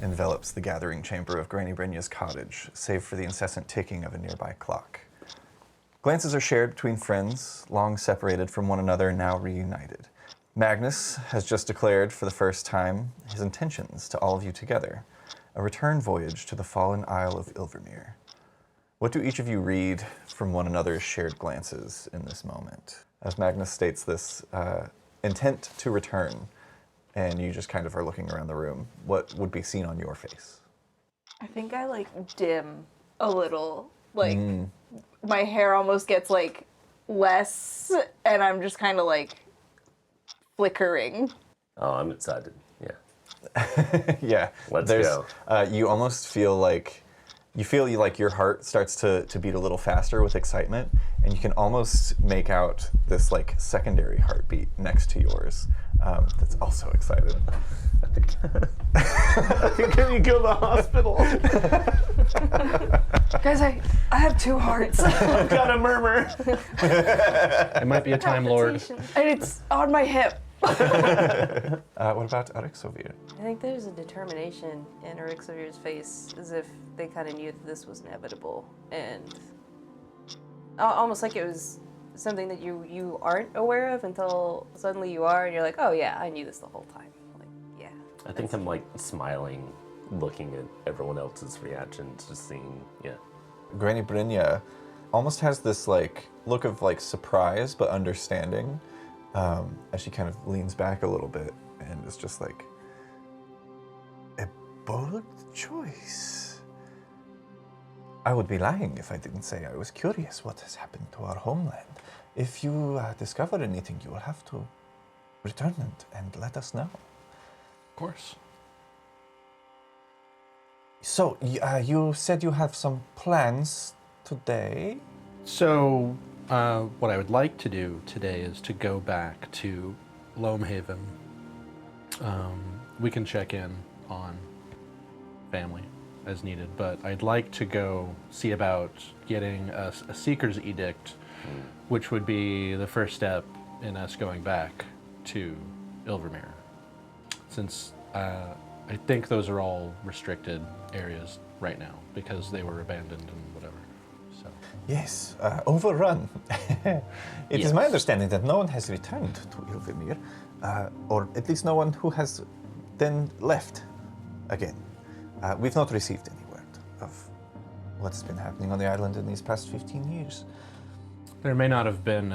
envelops the gathering chamber of Granny Brynja's cottage, save for the incessant ticking of a nearby clock. Glances are shared between friends, long separated from one another, now reunited. Magnus has just declared for the first time his intentions to all of you together, a return voyage to the fallen Isle of Ilvermere. What do each of you read from one another's shared glances in this moment? As Magnus states this intent to return, and you just kind of are looking around the room, what would be seen on your face? I think I dim a little. My hair almost gets less, and I'm just kind of flickering. Oh, I'm excited. Yeah. Yeah. Let's go. You almost feel like your heart starts to beat a little faster with excitement, and you can almost make out this secondary heartbeat next to yours that's also excited. Can you go to the hospital? Guys, I have two hearts. I've got a murmur. It might be a Time Lord. And it's on my hip. What about Arexovir? I think there's a determination in Arixavir's face, as if they kind of knew that this was inevitable, and almost like it was something that you aren't aware of until suddenly you are, and you're like, oh yeah, I knew this the whole time. Yeah. I think I'm smiling, looking at everyone else's reactions, just seeing, yeah. Granny Brynja almost has this look of surprise but understanding as she kind of leans back a little bit and is just a bold choice. I would be lying if I didn't say I was curious what has happened to our homeland. If you discover anything, you will have to return it and let us know. Of course. So, you said you have some plans today? So, what I would like to do today is to go back to Loamhaven. We can check in on family as needed, but I'd like to go see about getting a Seeker's Edict, which would be the first step in us going back to Ilvermere. Since I think those are all restricted areas right now because they were abandoned and whatever. So. Yes, overrun. It is my understanding that no one has returned to Ilvermere, or at least no one who has then left again. We've not received any word of what's been happening on the island in these past 15 years. There may not have been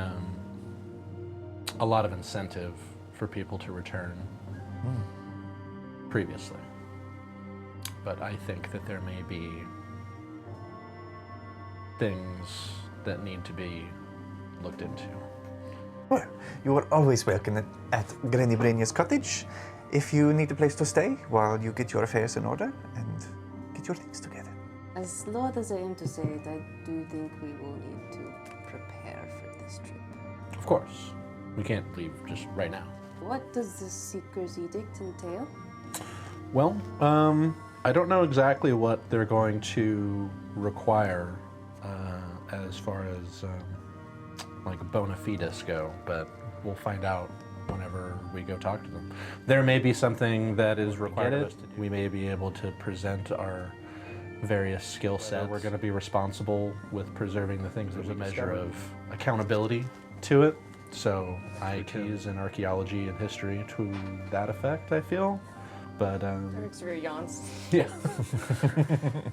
a lot of incentive for people to return previously, but I think that there may be things that need to be looked into. Well, you are always welcome at Granny Brynja's cottage if you need a place to stay while you get your affairs in order and get your things together. As loud as I am to say it, I do think we will need to prepare for this trip. Of course. We can't leave just right now. What does the Seeker's Edict entail? Well, I don't know exactly what they're going to require as far as bona fides go, but we'll find out whenever we go talk to them. There may be something that is required of us to do. We may be able to present our various skill sets. We're going to be responsible with preserving the things. There's a measure of accountability to it. So ITs and archaeology and history to that effect, I feel. But Arixavir yawns. yeah.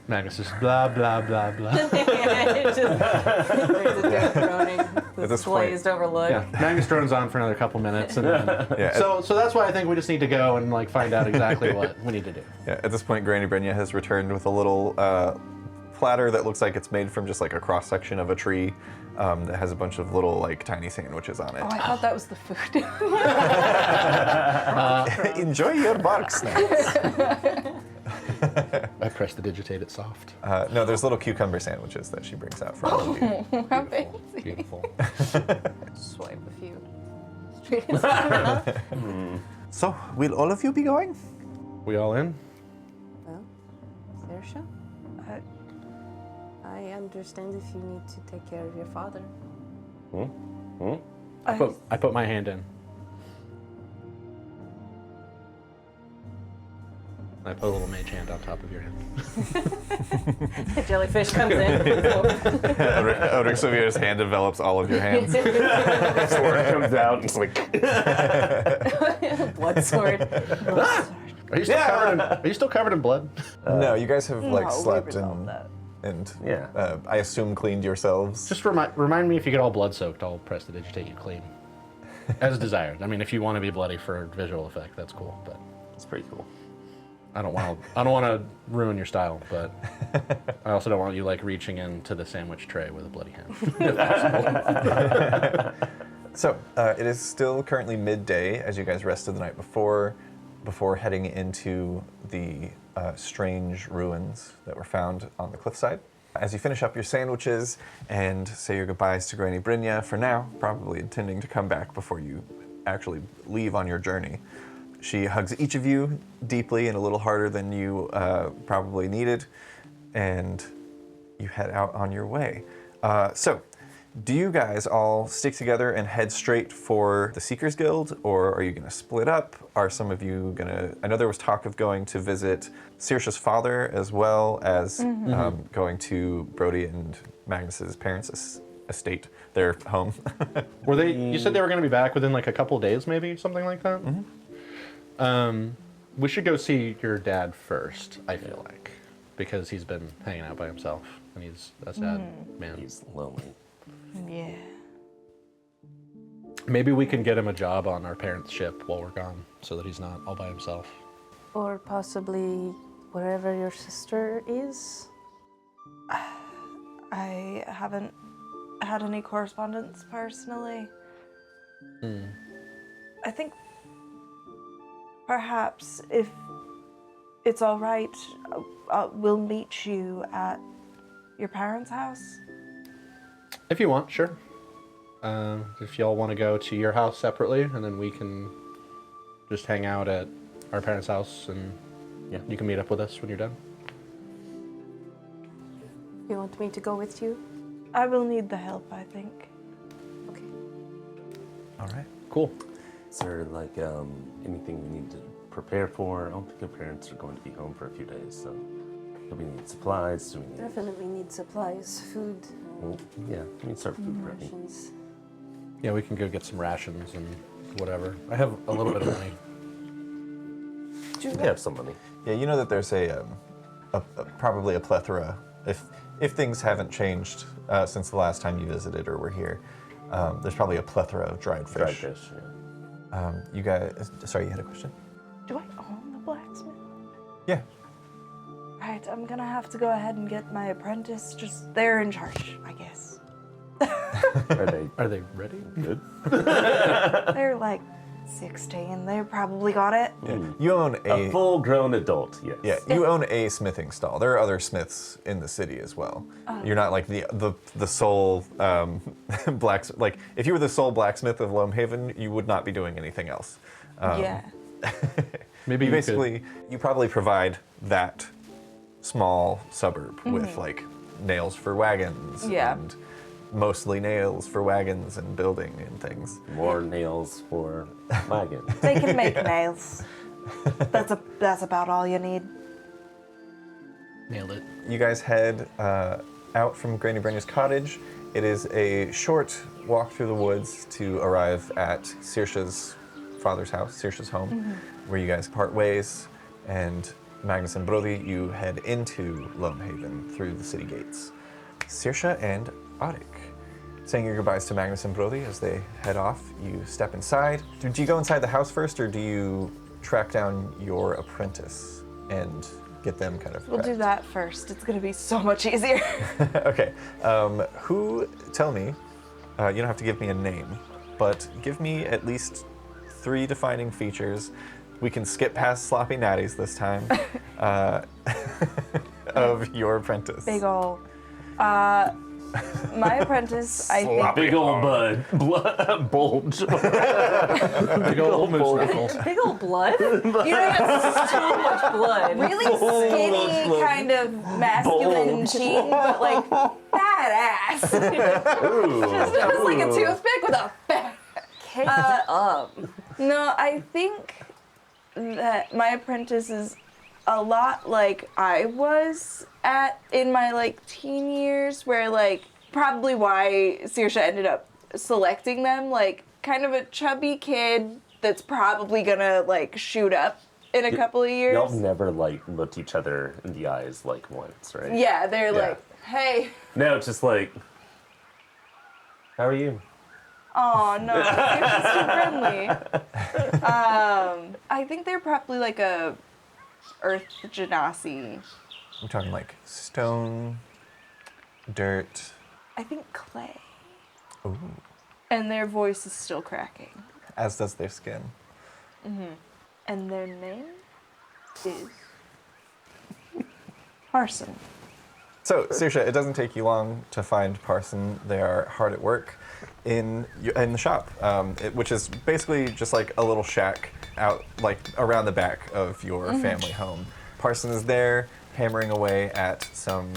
Magnus is blah blah blah blah. There's a death droning. At this Glazed over look. Yeah, Magnus drones on for another couple minutes, and then, so that's why I think we just need to go and find out exactly what we need to do. Yeah, at this point, Granny Brynja has returned with a little platter that looks like it's made from just a cross section of a tree that has a bunch of little tiny sandwiches on it. Oh, I thought that was the food. Enjoy your bark snacks. I press the digitate it soft. No, there's little cucumber sandwiches that she brings out for all of you. How fancy. Beautiful. Swipe a few. Straight into the mouth. So, will all of you be going? We all in? Well, Saoirse? I understand if you need to take care of your father. I put my hand in. And I put a little mage hand on top of your hand. The jellyfish comes in. Odric Sevier's hand envelops all of your hands. Sword comes out and it's like, Blood sword. Are you still covered in blood? No, you guys have like No, we slept resolved that. and Yeah. I assume cleaned yourselves. Just remind me if you get all blood soaked, I'll press to digitate you clean. As desired. I mean, if you want to be bloody for visual effect, that's cool. But it's pretty cool. I don't want to ruin your style. But I also don't want you like reaching into the sandwich tray with a bloody hand. So it is still currently midday as you guys rested the night before heading into the strange ruins that were found on the cliffside. As you finish up your sandwiches and say your goodbyes to Granny Brynja for now, probably intending to come back before you actually leave on your journey, she hugs each of you deeply and a little harder than you probably needed, and you head out on your way. So, do you guys all stick together and head straight for the Seekers Guild, or are you going to split up? Are some of you going to... I know there was talk of going to visit Saoirse's father as well as going to Brody and Magnus's parents' estate, their home. Were they? You said they were going to be back within like a couple days, maybe something like that. We should go see your dad first. I feel like because he's been hanging out by himself and he's a sad man. He's lonely. Yeah. Maybe we can get him a job on our parents' ship while we're gone, so that he's not all by himself. Or possibly wherever your sister is. I haven't had any correspondence personally. I think perhaps if it's all right, we'll meet you at your parents' house. If you want, sure. If y'all want to go to your house separately, and then we can just hang out at our parents' house, and you can meet up with us when you're done. You want me to go with you? I will need the help, I think. Okay. All right. Cool. Is there like anything we need to prepare for? I don't think your parents are going to be home for a few days, so do we need supplies? Do we need... Definitely need supplies, food, Well, yeah, we need to start food prepping. rations. Yeah, we can go get some rations and whatever. I have a little bit of money. We have some money. Yeah, you know that there's probably a plethora, if things haven't changed since the last time you visited or were here, there's probably a plethora of dried fish. Dried fish, yeah. You guys, sorry, you had a question? Do I own the blacksmith? Yeah. Right, I'm gonna have to go ahead and get my apprentice. Just, they're in charge, I guess. Are they Are they ready? good? They're like 16. They probably got it. Yeah. You own A full-grown adult, yes. Yeah, you own a smithing stall. There are other smiths in the city as well. You're not like the sole blacksmith. Like, if you were the sole blacksmith of Loamhaven, you would not be doing anything else. Yeah. Maybe you probably provide that small suburb with like nails for wagons. Yeah. And mostly nails for wagons and building and things. More nails for wagons. They can make nails. That's about all you need. Nailed it. You guys head out from Granny Brynja's cottage. It is a short walk through the woods to arrive at Saoirse's father's house, Saoirse's home, where you guys part ways. And Magnus and Brody, you head into Loamhaven through the city gates. Saoirse and Arik. Saying your goodbyes to Magnus and Brody as they head off, you step inside. Do you go inside the house first, or do you track down your apprentice and get them kind of We'll do prepped? that first. It's gonna be so much easier. Okay. Tell me, you don't have to give me a name, but give me at least 3 defining features. We can skip past sloppy natties this time. Of your apprentice. Big ol'. My apprentice, I think. Big old bulge. Big old moose knuckle. Big old blood? You know, that's so much blood. Really skinny, kind of masculine sheen, but like badass. Just like a toothpick with a fat. Cake up. No, I think that my apprentice is a lot like I was in my like teen years, where like probably why Saoirse ended up selecting them, like kind of a chubby kid that's probably gonna like shoot up in a couple of years. Y'all never like looked each other in the eyes like once, right? Yeah, they're like, hey. No, it's just like, how are you? Oh no, you're just too friendly. I think they're probably like a Earth Genasi. I'm talking like stone, dirt. I think clay. Ooh. And their voice is still cracking. As does their skin. And their name is Parson. So, Saoirse, it doesn't take you long to find Parson. They are hard at work in the shop, which is basically just like a little shack out, like around the back of your family home. Parson is there, hammering away at some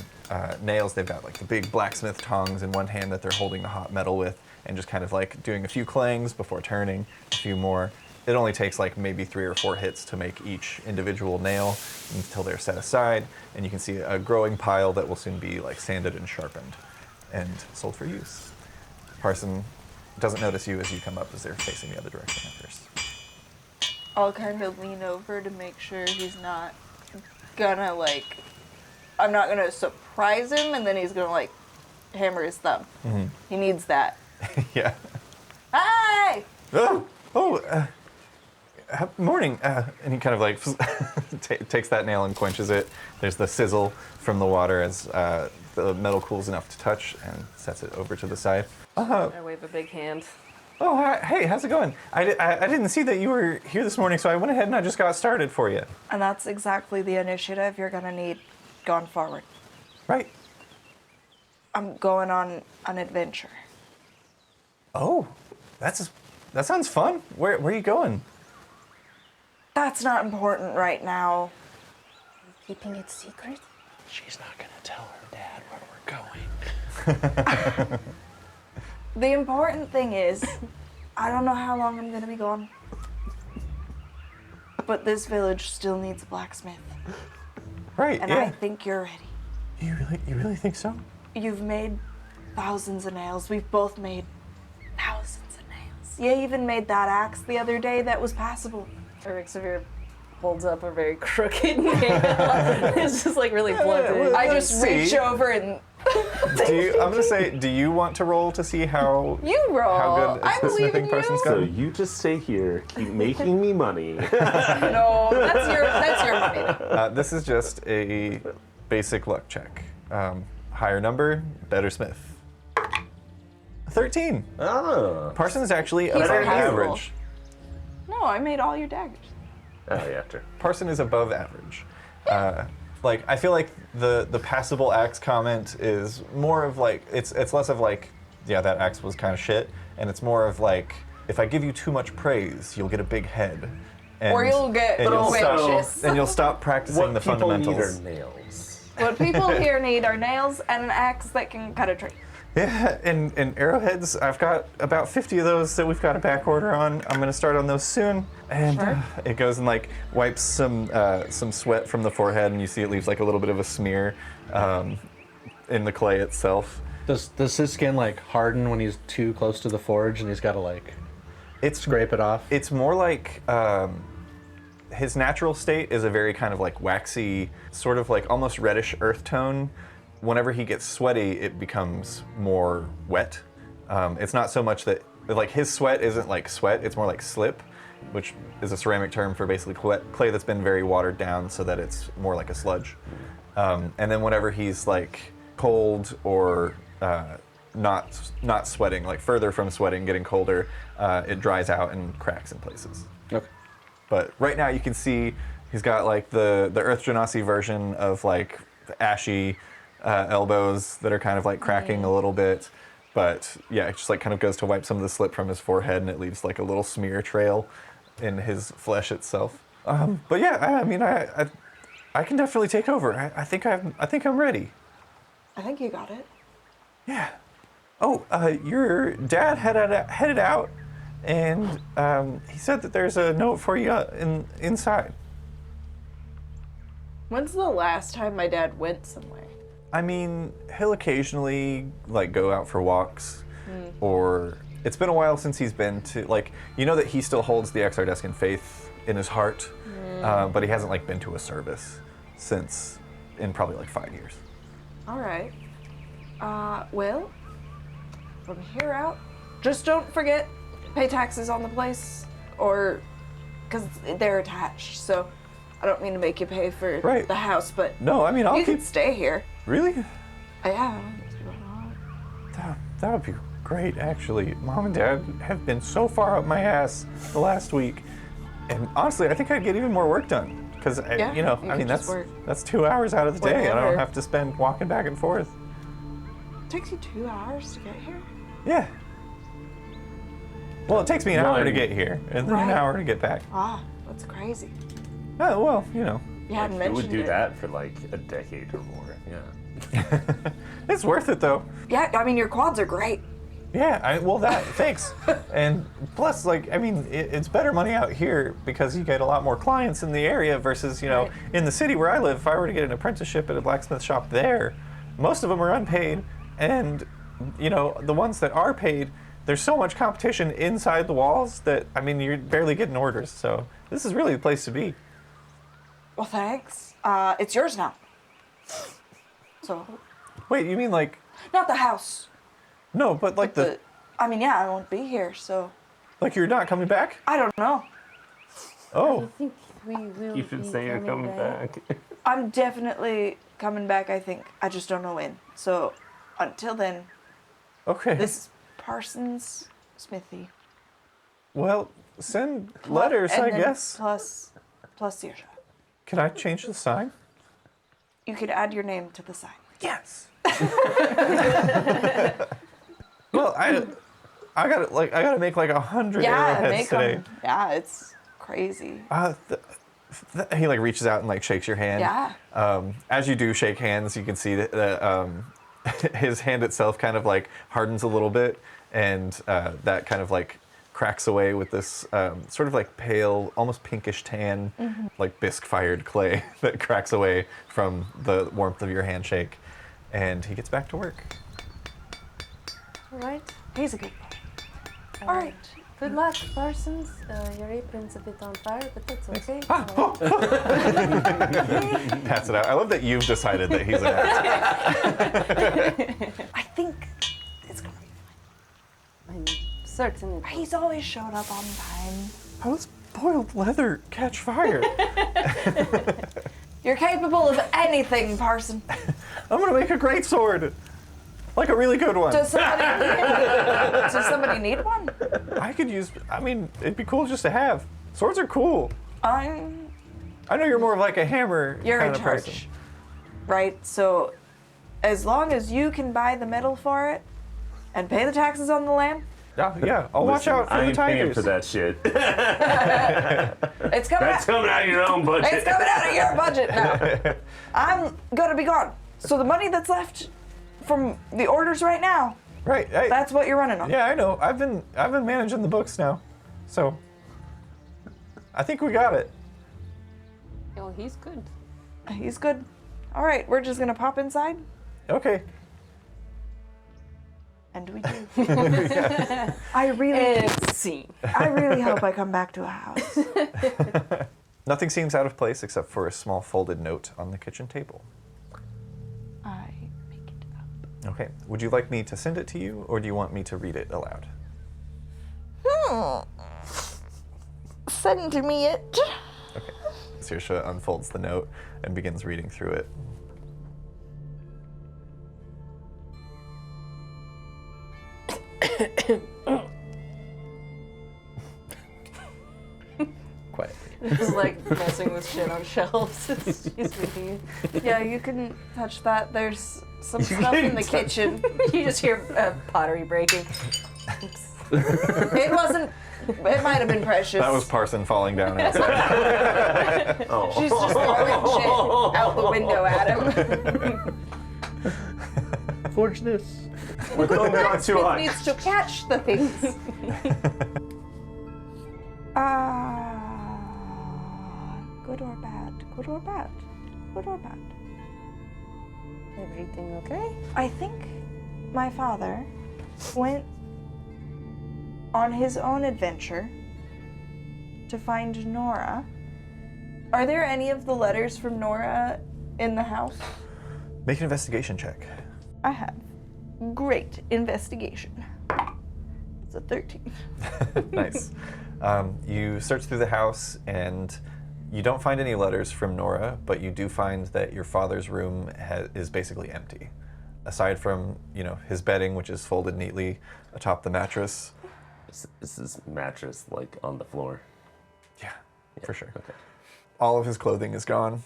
nails. They've got like the big blacksmith tongs in one hand that they're holding the hot metal with, and just kind of like doing a few clangs before turning, a few more. It only takes like maybe 3 or 4 hits to make each individual nail until they're set aside, and you can see a growing pile that will soon be like sanded and sharpened and sold for use. Parson doesn't notice you as you come up, as they're facing the other direction at first. I'll kind of lean over to make sure he's not gonna like, I'm not gonna surprise him and then he's gonna like hammer his thumb. He needs that. Yeah. Hey! Morning. And he kind of like takes that nail and quenches it. There's the sizzle from the water as the metal cools enough to touch, and sets it over to the side. I wave a big hand. Oh, hi, hey, how's it going? I didn't see that you were here this morning, so I went ahead and I just got started for you. And that's exactly the initiative you're gonna need going forward. Right. I'm going on an adventure. Oh, that sounds fun. Where are you going? That's not important right now. Keeping it secret? She's not gonna tell her dad where we're going. The important thing is, I don't know how long I'm gonna be gone. But this village still needs a blacksmith. Right, And yeah. I think you're ready. You really think so? You've made thousands of nails. We've both made thousands of nails. You even made that axe the other day that was passable. Erixavir holds up a very crooked nail. It's just like really blunted. I just see. reach over and I'm gonna say, do you want to roll to see how you roll. how good I the believe smithing in person's you. So gotten? you just stay here, keep making me money. No, that's your money. This is just a basic luck check. Higher number, better smith. 13. Oh. Parson's actually He's above passable. average. No, I made all your daggers. Oh, yeah, sure. Parson is above average. Like, I feel like the passable axe comment is more of like, it's less of like, yeah, that axe was kind of shit, and it's more of like, if I give you too much praise, you'll get a big head. And, Or you'll get and you'll stop, vicious. and you'll stop practicing What the people fundamentals. need are nails. What people here need are nails and an axe that can cut a tree. Yeah, and arrowheads, I've got about 50 of those that we've got a back order on. I'm gonna start on those soon. And it goes and like wipes some sweat from the forehead, and you see it leaves like a little bit of a smear in the clay itself. Does his skin like harden when he's too close to the forge and he's got to like scrape it off? It's more like his natural state is a very kind of like waxy, sort of like almost reddish earth tone. Whenever he gets sweaty, it becomes more wet. It's not so much that, like, his sweat isn't like sweat, it's more like slip, which is a ceramic term for basically clay that's been very watered down so that it's more like a sludge. And then whenever he's like cold or not sweating, like further from sweating, getting colder, it dries out and cracks in places. Okay. But right now you can see he's got like the Earth Genasi version of like ashy elbows that are kind of like cracking a little bit. But yeah, it just like kind of goes to wipe some of the slip from his forehead, and it leaves like a little smear trail in his flesh itself. But yeah, I mean, I can definitely take over. I think I'm ready. I think you got it. Yeah. Oh, your dad headed out, and he said that there's a note for you inside. When's the last time my dad went somewhere? I mean, he'll occasionally like go out for walks, or it's been a while since he's been to like that he still holds the Exardescan faith in his heart, but he hasn't like been to a service since in probably like 5 years. All right. Well, from here out, just don't forget pay taxes on the place, or because they're attached. So I don't mean to make you pay for Right. the house, but No, I mean I'll you keep. can stay here. Really? Yeah. That would be great, actually. Mom and Dad have been so far up my ass the last week, and honestly, I think I'd get even more work done. Because Yeah, you I mean could just that's 2 hours out of the day, and I Whatever. don't have to spend walking back and forth. It takes you 2 hours to get here. Yeah. Well, it takes me an hour to One. get here, and then an Right. hour to get back. Ah, that's crazy. Oh well, You hadn't Who mentioned would do it. that for like a decade or more? Yeah. it's worth it though. Yeah, I mean your quads are great. Yeah, thanks. And plus, like, I mean, it's better money out here because you get a lot more clients in the area versus, Right. in the city where I live. If I were to get an apprenticeship at a blacksmith shop there, most of them are unpaid, and the ones that are paid, there's so much competition inside the walls that I mean, you're barely getting orders. So this is really the place to be. Well, thanks. It's yours now. So, Wait, you mean like not the house. no, but like the I mean, yeah, I won't be here, so like you're not coming back? I don't know. Oh, I think we will You should be say you're coming back. I'm definitely coming back, I think. I just don't know when. So, until then, okay. this is Parsons Smithy. Well, send letters, And I then guess. Plus Saoirse. Can I change the sign? You could add your name to the sign. Yes. Well, I gotta make like 100 Yeah, arrowheads make today. them. Yeah, it's crazy. He like reaches out and like shakes your hand. Yeah. As you do shake hands, you can see that his hand itself kind of like hardens a little bit, and that kind of like cracks away with this sort of like pale, almost pinkish tan, like bisque-fired clay that cracks away from the warmth of your handshake, and he gets back to work. All right. He's a good boy. All right. Good luck, Parsons. Your apron's a bit on fire, but that's okay. Pats it out. I love that you've decided that he's an ass. I think it's gonna be I'm certain. He's always showed up on time. How does boiled leather catch fire? You're capable of anything, Parson. I'm gonna make a great sword. Like a really good one. Does somebody need one? I could use, I mean, it'd be cool just to have. Swords are cool. I know you're more of like a hammer You're kind in of charge, person. right? So, as long as you can buy the metal for it and pay the taxes on the land, Yeah, I'll watch Listen, out for I the ain't paying tigers. for that shit. it's coming. That's coming out of your own budget. It's coming out of your budget now. I'm gonna be gone. So the money that's left from the orders right now, Right. that's what you're running on. Yeah, I know. I've been managing the books now, so I think we got it. Oh, he's good. He's good. All right, we're just gonna pop inside, Okay. and we do. I really hope I come back to a house. Nothing seems out of place except for a small folded note on the kitchen table. I make it up. Okay. Would you like me to send it to you, or do you want me to read it aloud? Send me it. Okay. Saoirse unfolds the note and begins reading through it. Quietly. He's like messing with shit on shelves. He's reading Yeah, you can touch that. There's some stuff in the kitchen. it. You just hear pottery breaking. It wasn't. It might have been precious. That was Parson falling down outside. She's just throwing shit out the window at him. Forge this. We're going down too It high. needs to catch the things. Good or bad? Good or bad? good or bad? Everything okay? I think my father went on his own adventure to find Nora. Are there any of the letters from Nora in the house? Make an investigation check. I have. Great investigation. It's a 13. Nice. You search through the house and you don't find any letters from Nora, but you do find that your father's room is basically empty. Aside from, his bedding, which is folded neatly atop the mattress. Is this mattress like on the floor? Yeah, for sure. Okay. All of his clothing is gone.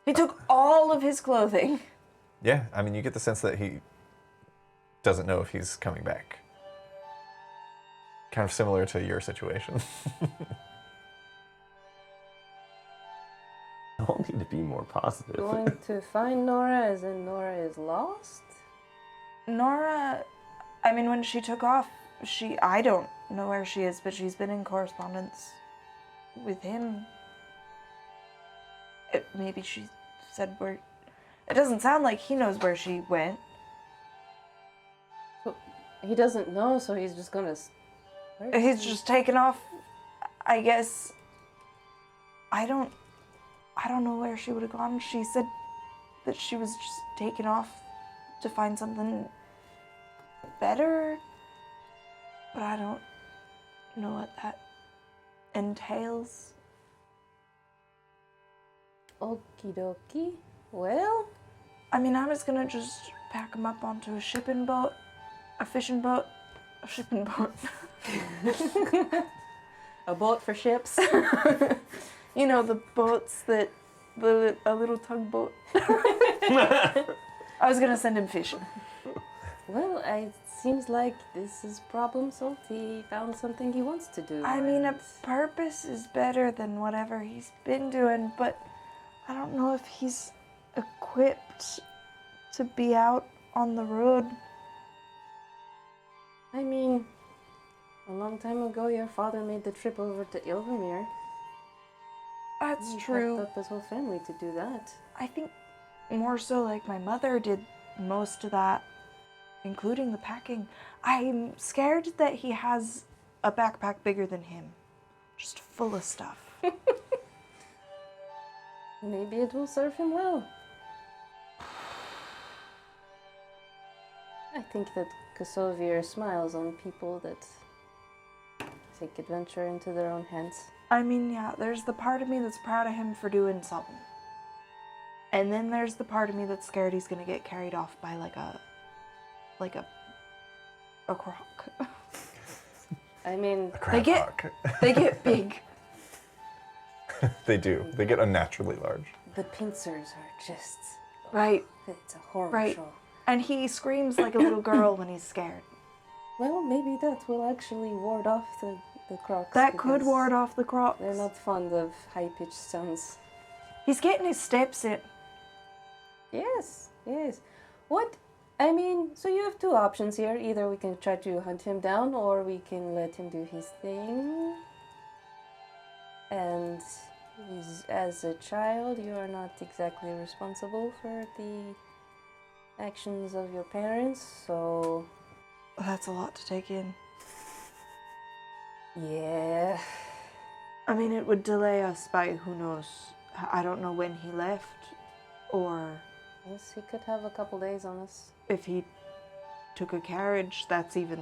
He took all of his clothing. Yeah, I mean, you get the sense that he doesn't know if he's coming back. Kind of similar to your situation. I'll need to be more positive. Going to find Nora as in Nora is lost? Nora, I mean, when she took off, I don't know where she is, but she's been in correspondence with him. Maybe she said where. It doesn't sound like he knows where she went. He doesn't know, so he's just gonna. He's just taken off, I guess. I don't know where she would have gone. She said that she was just taken off to find something better, but I don't know what that entails. Okie dokie. Well, I mean, I was gonna just pack him up onto a shipping boat, a fishing boat, a shipping boat. a boat for ships. You know, the boats that, a little tugboat. I was gonna send him fishing. Well, it seems like this is problem solved. He found something he wants to do. I mean, a and- purpose is better than whatever he's been doing, but I don't know if he's equipped to be out on the road. I mean, a long time ago, your father made the trip over to Ilvermere. That's He true. packed up his whole family to do that. I think more so like my mother did most of that, including the packing. I'm scared that he has a backpack bigger than him, just full of stuff. Maybe it will serve him well. I think that Kosovier smiles on people that take adventure into their own hands. I mean, yeah, there's the part of me that's proud of him for doing something. And then there's the part of me that's scared he's gonna get carried off by like a croc. I mean, Crab hawk. They get big. They do. They get unnaturally large. the pincers are just... Right. It's a horror Right. show. And he screams like a little girl when he's scared. Well, maybe that will actually ward off the crocs. That could because ward off the crocs. They're not fond of high-pitched sounds. He's getting his steps in. Yes, yes. What? I mean, so you have two options here. Either we can try to hunt him down, or we can let him do his thing. And as a child, you are not exactly responsible for the actions of your parents, so... That's a lot to take in. Yeah. I mean, it would delay us by who knows. I don't know when he left, or Yes, he could have a couple days on us. if he took a carriage, that's even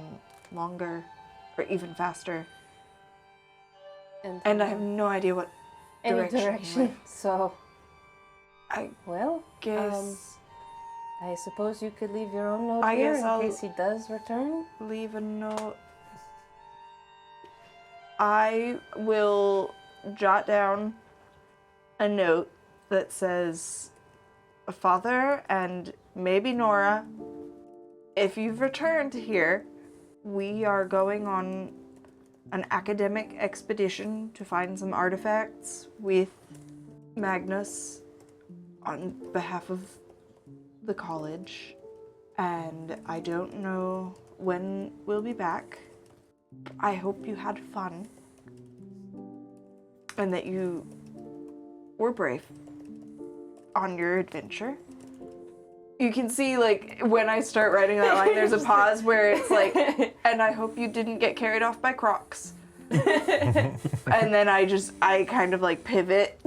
longer, or even faster. And I have no idea what any direction he direction. went. So, I well, guess I suppose you could leave your own note I here guess in I'll- case he does return. leave a note. I will jot down a note that says, Father and maybe Nora, if you've returned here, we are going on an academic expedition to find some artifacts with Magnus on behalf of the college. And I don't know when we'll be back. I hope you had fun. And that you were brave. on your adventure. You can see, like, when I start writing that line, there's a pause where it's like, and I hope you didn't get carried off by crocs. And then I kind of, like, pivot.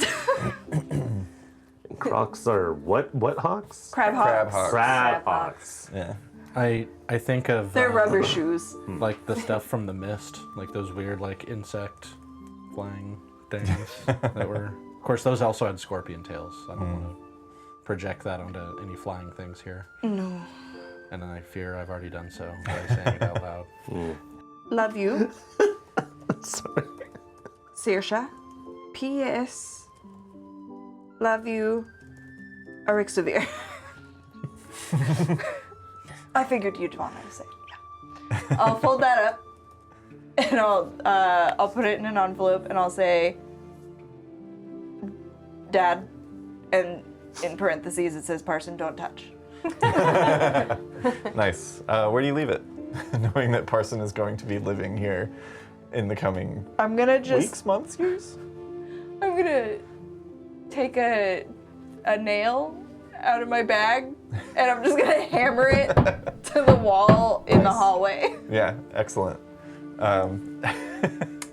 Crocs are what hawks? Crab hawks. Crab hawks. Crab hawks. Yeah. I think of They're rubber shoes. like the stuff from the Mist, like those weird like insect flying things that were. Of course, those also had scorpion tails. I don't want to project that onto any flying things here. No. And then I fear I've already done so by saying it out loud. Love you. Sorry. Saoirse. P.S. Love you. Arixavir. I figured you'd want to say. Yeah. I'll fold that up, and I'll put it in an envelope, and I'll say, Dad, and in parentheses it says Parson, don't touch. Nice. Where do you leave it? Knowing that Parson is going to be living here in the coming I'm gonna just. weeks, months, years? I'm gonna take a nail out of my bag, and I'm just gonna hammer it to the wall in the hallway. Yeah, excellent. And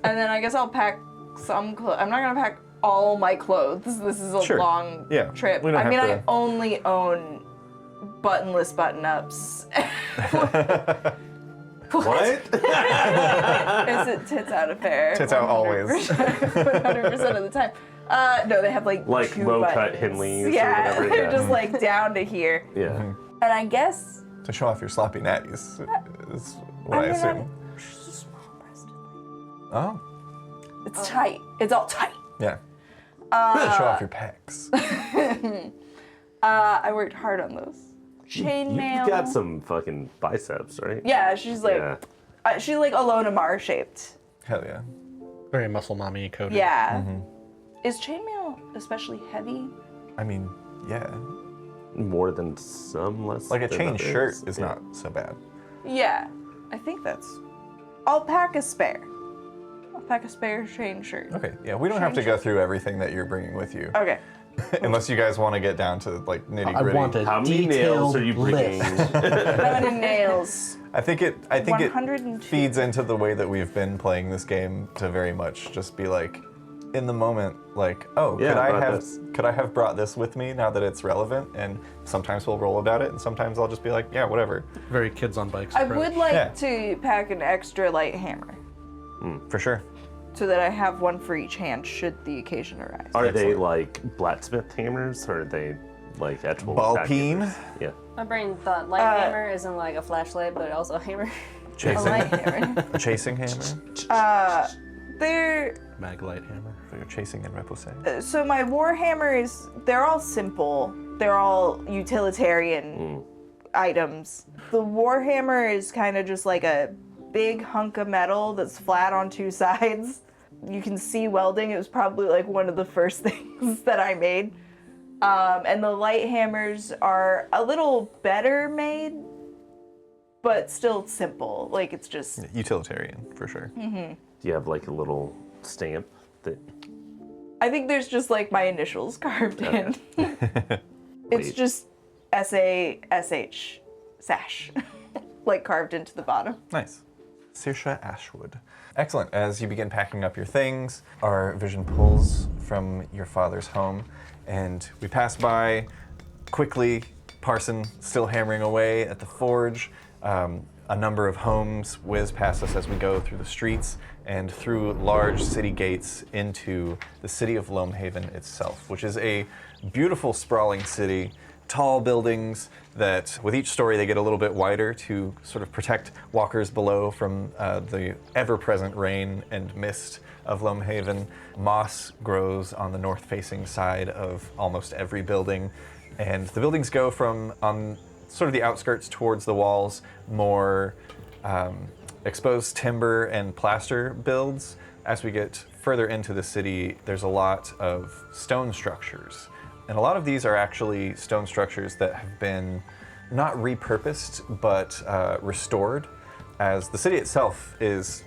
then I guess I'll pack some clothes. I'm not gonna pack all my clothes. This is a Sure. long Yeah, trip. we don't I mean, have I to- only own buttonless button-ups. What? Is it tits out affair? Tits out always. 100% of the time. No, they have like Like two low-cut buttons. Henleys or Yeah, whatever, they're yeah. just like down to here. Yeah. And I guess To show off your sloppy natties is what I mean, assume. she's a small breasted. Oh, It's tight. It's all tight. yeah. Show off your pecs. I worked hard on those. Chainmail. You've got some fucking biceps, right? Yeah, she's like, Yeah. she's like Alona Mar shaped. Hell yeah. Very muscle mommy coated. Yeah. Is chainmail especially heavy? I mean, yeah. More than some, less Like a than chain others. shirt is Yeah. not so bad. Yeah, I think that's. I'll pack a spare. I'll pack a spare chain shirt. Okay, yeah, we don't have to go through everything that you're bringing with you. Okay. Unless you guys want to get down to like nitty I gritty. want a How many nails detailed are you bringing? list. How many nails? I think it 102. feeds into the way that we've been playing this game to very much just be like in the moment, like, oh, Yeah, brought could I have brought this with me now that it's relevant? And sometimes we'll roll about it, and sometimes I'll just be like, yeah, whatever. Very kids on bikes I approach. would like Yeah. to pack an extra light hammer For sure. so that I have one for each hand should the occasion arise. Are they Excellent. like blacksmith hammers, or are they like actual Ball attack peen? hammers? Yeah. My brain thought light hammer isn't like a flashlight, but also a hammer. A Chasing, light hammer. a chasing hammer. They're Mag light hammer. For your chasing and repoussé. so my war hammers. They're all simple. They're all utilitarian items. The war hammer is kind of just like a big hunk of metal that's flat on two sides. You can see welding. It was probably like one of the first things that I made. And the light hammers are a little better made, but still simple. Like it's just Utilitarian, for sure. Do you have like a little stamp that? I think there's just like my initials carved in. It's Wait. just SASH sash, like carved into the bottom. Nice. Saoirse Ashwood. Excellent. As you begin packing up your things, our vision pulls from your father's home, and we pass by quickly, Parson still hammering away at the forge. A number of homes whiz past us as we go through the streets and through large city gates into the city of Loamhaven itself, which is a beautiful, sprawling city. Tall buildings that, with each story, they get a little bit wider to sort of protect walkers below from the ever-present rain and mist of Loamhaven. Moss grows on the north-facing side of almost every building, and the buildings go from on sort of the outskirts towards the walls, more exposed timber and plaster builds. As we get further into the city, there's a lot of stone structures. And a lot of these are actually stone structures that have been not repurposed, but restored, as the city itself is,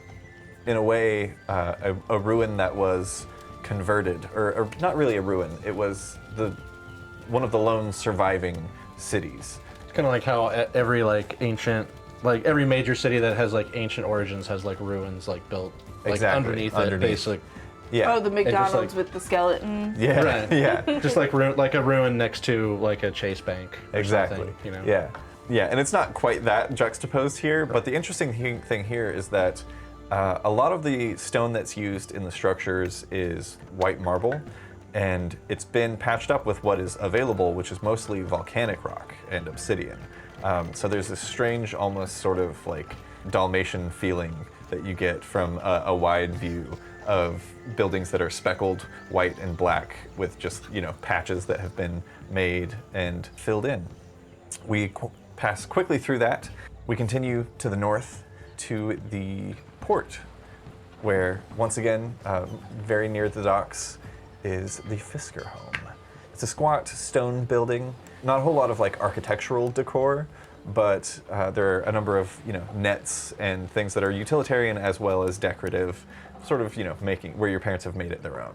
in a way, a ruin that was converted, or not really a ruin. It was the one of the lone surviving cities. It's kind of like how every like ancient, like every major city that has like ancient origins has like ruins like built like Exactly, underneath it, underneath. basically. Yeah. Oh, the McDonald's like- with the skeleton. yeah. Right. Yeah. Just like like a ruin next to like a Chase Bank. Or Exactly. something, you know. Yeah. Yeah, and it's not quite that juxtaposed here, but the interesting thing here is that a lot of the stone that's used in the structures is white marble, and it's been patched up with what is available, which is mostly volcanic rock and obsidian. So there's this strange, almost sort of like Dalmatian feeling that you get from a wide view of buildings that are speckled white and black with just, patches that have been made and filled in. We pass quickly through that. We continue to the north to the port, where once again, very near the docks, is the Fisker home. It's a squat stone building, not a whole lot of like architectural decor, but there are a number of nets and things that are utilitarian as well as decorative, sort of making where your parents have made it their own.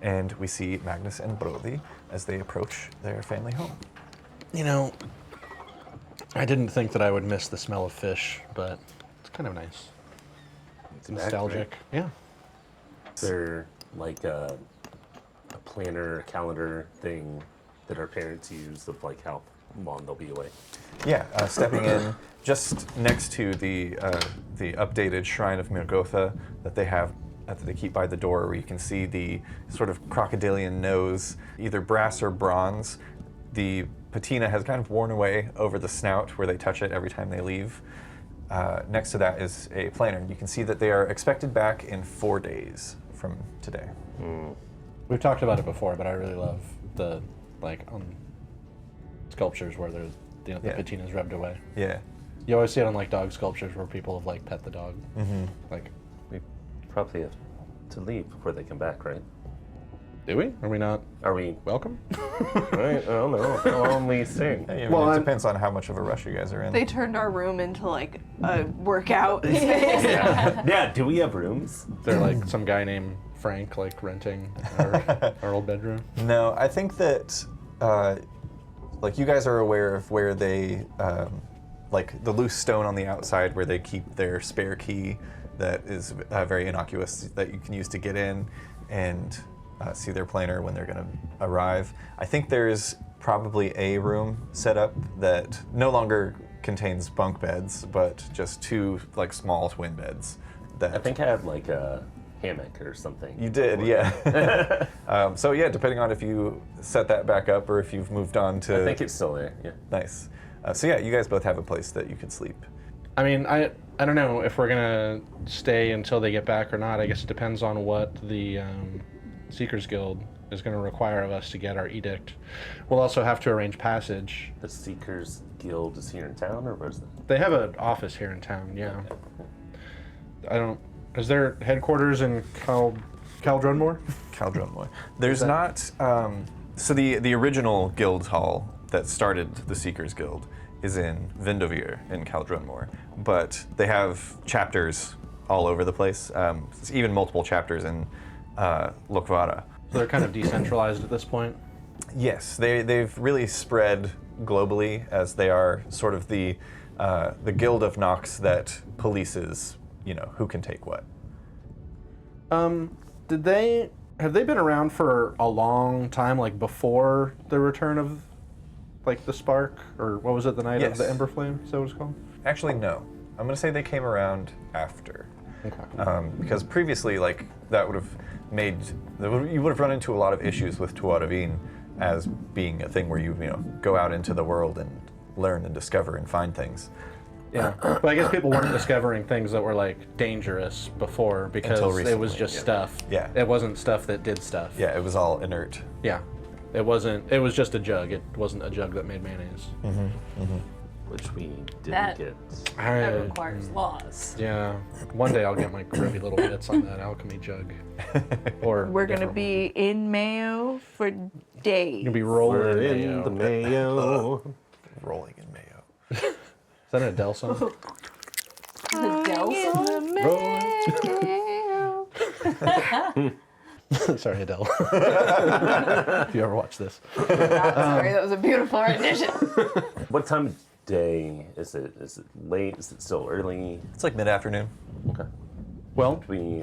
And we see Magnus and Brody as they approach their family home. I didn't think that I would miss the smell of fish, but it's kind of nice. It's nostalgic. Yeah. Is there like a planner, calendar thing that our parents use of like how long they'll be away? Yeah, stepping in just next to the updated Shrine of Mirgotha that they have that they keep by the door, where you can see the sort of crocodilian nose, either brass or bronze. The patina has kind of worn away over the snout where they touch it every time they leave. Next to that is a planner. You can see that they are expected back in 4 days from today. We've talked about it before, but I really love the sculptures where there's the Yeah. patina's rubbed away. Yeah. You always see it on like dog sculptures where people have like pet the dog. Mm-hmm. Like, We probably have to leave before they come back, right? do we? Are we not Are we? welcome? Right? I don't know. I'll only sing. Yeah, Well, it I'm- depends on how much of a rush you guys are in. They turned our room into like a workout space. Yeah. Do we have rooms? They're like some guy named Frank like renting our old bedroom. No, I think that you guys are aware of where they like the loose stone on the outside where they keep their spare key that is very innocuous that you can use to get in and see their planner when they're going to arrive. I think there's probably a room set up that no longer contains bunk beds, but just two like small twin beds. That I think I had like a hammock or something. you did, yeah. So yeah, depending on if you set that back up or if you've moved on to. I think it's still there. Yeah. Nice. So yeah, you guys both have a place that you could sleep. I mean, I don't know if we're gonna stay until they get back or not. I guess it depends on what the Seekers Guild is going to require of us to get our edict. We'll also have to arrange passage. The Seekers Guild is here in town, or where's that? They have an office here in town, yeah. Is there headquarters in Caldrunmore? Caldrunmore. There's not. So the original guild hall that started the Seekers Guild is in Vindovir in Caldrunmore, but they have chapters all over the place. Even multiple chapters in Lokvara. So they're kind of decentralized at this point. Yes, they've really spread globally as they are sort of the guild of Nox that polices, who can take what. Have they been around for a long time, like before the return of, like the Spark, or what was it, the Night of Yes. the Ember Flame? Is that what it's called? Actually, no. I'm going to say they came around after. Okay. Because previously, like, that would have you would have run into a lot of issues with Tuaravin as being a thing where you go out into the world and learn and discover and find things. Yeah, but I guess people weren't discovering things that were like dangerous before because Until it was recently, just yeah. stuff. Yeah. It wasn't stuff that did stuff. Yeah, it was all inert. Yeah. It wasn't. It was just a jug. It wasn't a jug that made mayonnaise. Which we didn't That- get. That requires laws. Yeah. One day I'll get my grubby little bits on that alchemy jug. Or We're gonna different- be in Mayo for days. You're gonna be rolling We're in in mayo. the mayo. Rolling in mayo. Is that an Adele song? The Dell song? Sorry, Adele. If you ever watch this. Sorry, that was a beautiful rendition. What time of day is it? Is it late? Is it still early? It's like mid-afternoon. Okay. Well, Should we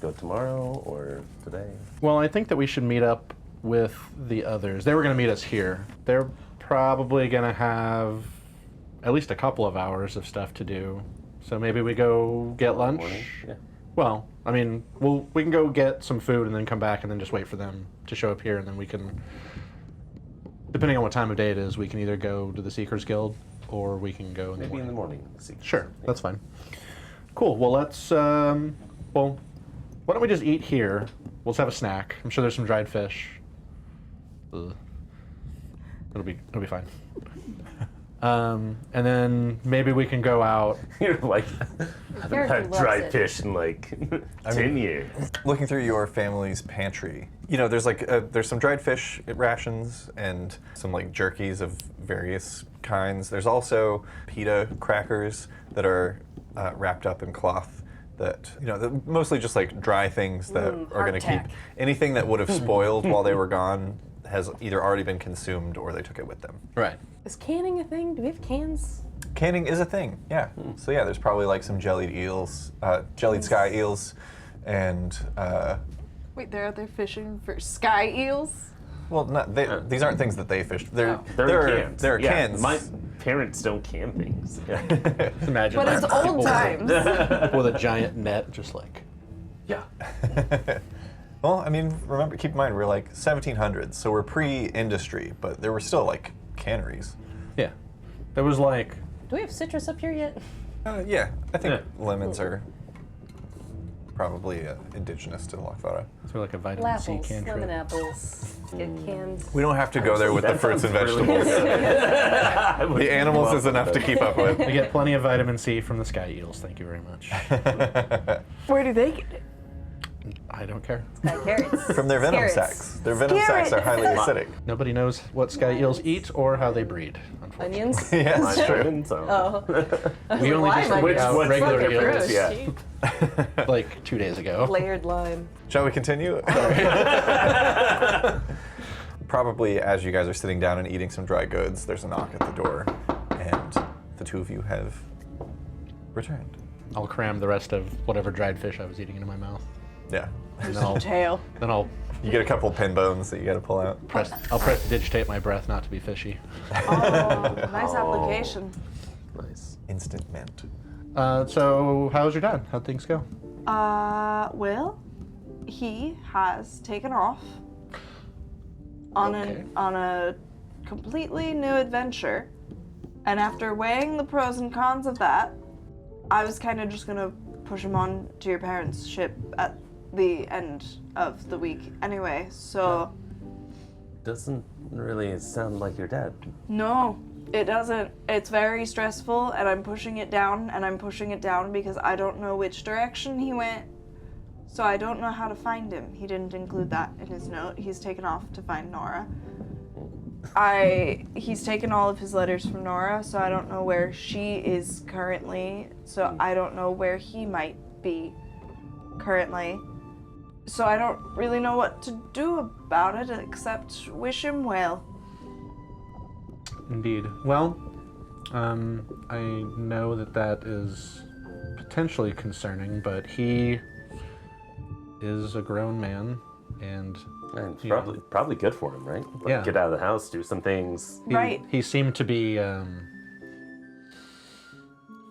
go tomorrow or today? I think that we should meet up with the others. They were going to meet us here. They're probably going to have at least a couple of hours of stuff to do. So maybe we go get lunch. Morning? Yeah. Well, I mean, we can go get some food and then come back and then just wait for them to show up here, and then we can, depending on what time of day it is, we can either go to the Seekers Guild or we can go in the Maybe in morning. the morning. See. Sure, that's fine. Cool. Well, let's. Why don't we just eat here? We'll just have a snack. I'm sure there's some dried fish. Ugh. It'll be fine. And then maybe we can go out. You're like, I haven't Eric had loves dried it. fish in like 10 years. Looking through your family's pantry, there's there's some dried fish rations and some like jerkies of various kinds. There's also pita crackers that are wrapped up in cloth that, mostly just like dry things that are going to keep. hardtack. Anything that would have spoiled while they were gone has either already been consumed or they took it with them. Right. Is canning a thing? Do we have cans? Canning is a thing, yeah. So yeah, there's probably like some jellied eels, jellied sky eels, and Wait, they're out there fishing for sky eels? well, these aren't things that they fished. They're Oh. They're in cans. There are Yeah, cans. My parents don't can things. Yeah. Imagine. But it's people old with times. with a giant net, just like. Yeah. Well, I mean, keep in mind we're like 1700s, so we're pre-industry, but there were still like canneries. Yeah. It was like. Do we have citrus up here yet? Yeah, I think Yeah. lemons are probably indigenous to Lockvara. It's like a vitamin C Apples, cantrip. lemon apples. Get canned. We don't have to go there with the That fruits and sounds really vegetables. The animals is enough to keep up with. We get plenty of vitamin C from the sky eels. Thank you very much. Where do they get it? I don't care. Sky carrots. From their venom Carrots. sacs. Their venom sacs are highly acidic. Nobody knows what sky eels eat or how they breed, unfortunately. Onions. Yeah, that's My true. parents, Oh. We only Why just am I learned just about regular fucking eels fruit? Yeah. like 2 days ago. Layered lime. Shall we continue? Probably as you guys are sitting down and eating some dry goods, there's a knock at the door, and the two of you have returned. I'll cram the rest of whatever dried fish I was eating into my mouth. Yeah. And then Tail. I'll You get a couple pin bones that you got to pull out. I'll prestidigitate my breath not to be fishy. Oh, nice application. Nice. Instant mint. So how was your dad? How'd things go? Well, he has taken off on Okay. on a completely new adventure, and after weighing the pros and cons of that, I was kind of just gonna push him on to your parents' ship at the end of the week anyway. So Doesn't really sound like your dad. no, it doesn't. It's very stressful, and I'm pushing it down, and I'm pushing it down because I don't know which direction he went. So I don't know how to find him. He didn't include that in his note. He's taken off to find Nora. He's taken all of his letters from Nora, so I don't know where she is currently. So I don't know where he might be currently. So I don't really know what to do about it except wish him well. Indeed. Well, I know that is potentially concerning, but he is a grown man, and And it's Yeah. probably good for him, right? Like, Yeah. Get out of the house, do some things. Right. he seemed to be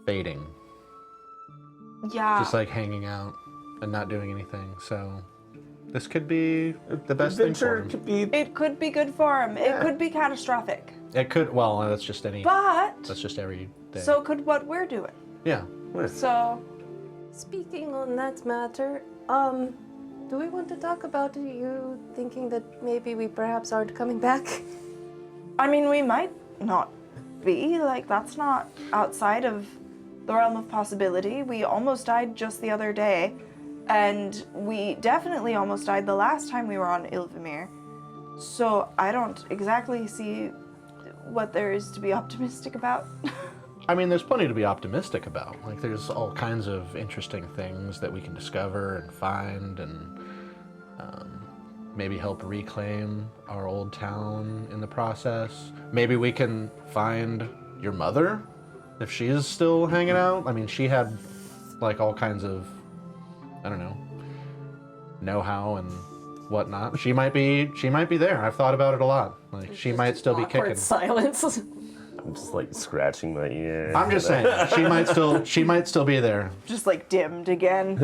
fading, Yeah. just like hanging out and not doing anything. So this could be the best thing for Adventure him. could be. It could be good for him. It could be catastrophic. It could. Well, that's just any. But That's just every day. so could what we're doing. yeah. So Speaking on that matter, do we want to talk about you thinking that maybe we perhaps aren't coming back? I mean, we might not be. Like, that's not outside of the realm of possibility. We almost died just the other day, and we definitely almost died the last time we were on Ilvamir. So I don't exactly see what there is to be optimistic about. I mean, there's plenty to be optimistic about. Like, there's all kinds of interesting things that we can discover and find, and Maybe help reclaim our old town in the process. Maybe we can find your mother if she's still hanging out. I mean, she had like all kinds of, I don't know-how and whatnot. She might be there. I've thought about it a lot. Like she might still be Awkward kicking. silence. I'm just like scratching my ear. I'm just saying she might still be there. Just like dimmed again.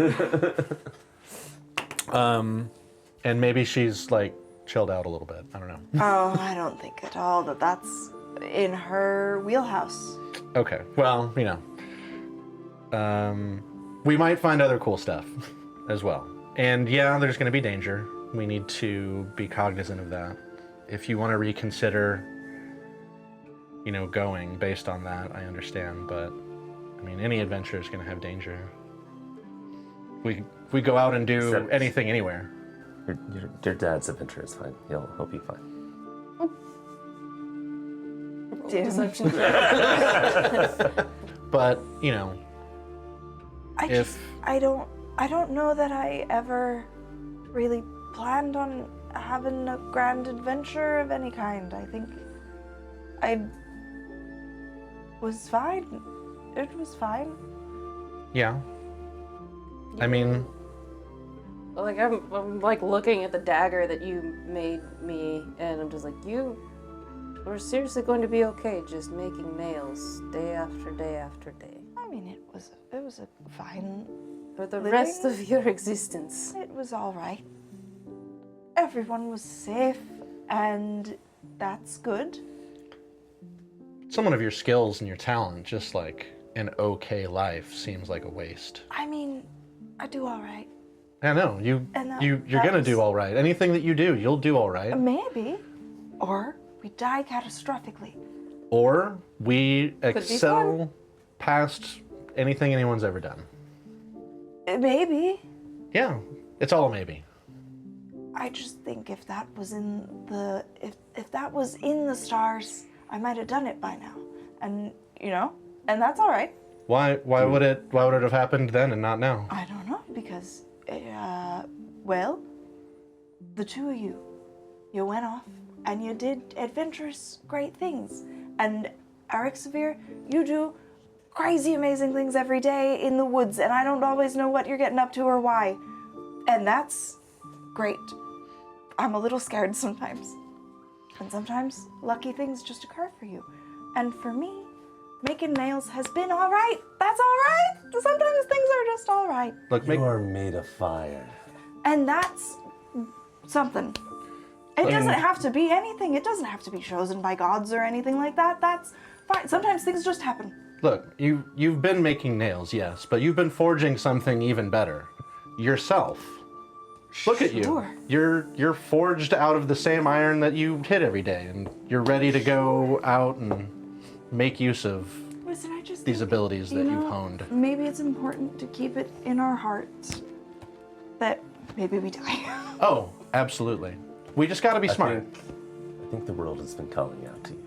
And maybe she's like chilled out a little bit. I don't know. Oh, I don't think at all that that's in her wheelhouse. Okay. Well, we might find other cool stuff as well. And yeah, there's going to be danger. We need to be cognizant of that. If you want to reconsider, going based on that, I understand. But I mean, any adventure is going to have danger. We go out and do Except- anything anywhere. Your dad's adventure is fine. He'll be fine. Deception. But I don't know that I ever really planned on having a grand adventure of any kind. I think I was fine. It was fine. yeah. I mean, Like I'm like looking at the dagger that you made me, and I'm just like, we're seriously going to be okay just making nails day after day after day I mean, it was a fine. for the Living? rest of your existence. It was all right. Everyone was safe, and that's good. someone of your skills and your talent, just like an okay life seems like a waste. I mean, I do all right. I know you're gonna do all right. Anything that you do, you'll do all right. Maybe, or we die catastrophically. Or we be excel past anything anyone's ever done. Maybe. Yeah, it's all a maybe. I just think if that was in the if that was in the stars, I might have done it by now, and and that's all right. Why would it have happened then and not now? I don't know because, well, the two of you went off and you did adventurous, great things, and Arixavir, you do crazy, amazing things every day in the woods, and I don't always know what you're getting up to or why, and that's great. I'm a little scared sometimes. And sometimes lucky things just occur for you. And for me, making nails has been all right. That's all right. Sometimes things are just all right. Look, You are made of fire. And that's something. It doesn't have to be anything. It doesn't have to be chosen by gods or anything like that. That's fine. Sometimes things just happen. look, you've been making nails, yes, but you've been forging something even better. Yourself. Look at you. Sure. You're forged out of the same iron that you hit every day, and you're ready to go out and make use of Listen, I just these think, abilities that you you've know, honed. Maybe it's important to keep it in our hearts that maybe we die. Oh, absolutely. We just gotta be smart. I think the world has been calling out to you.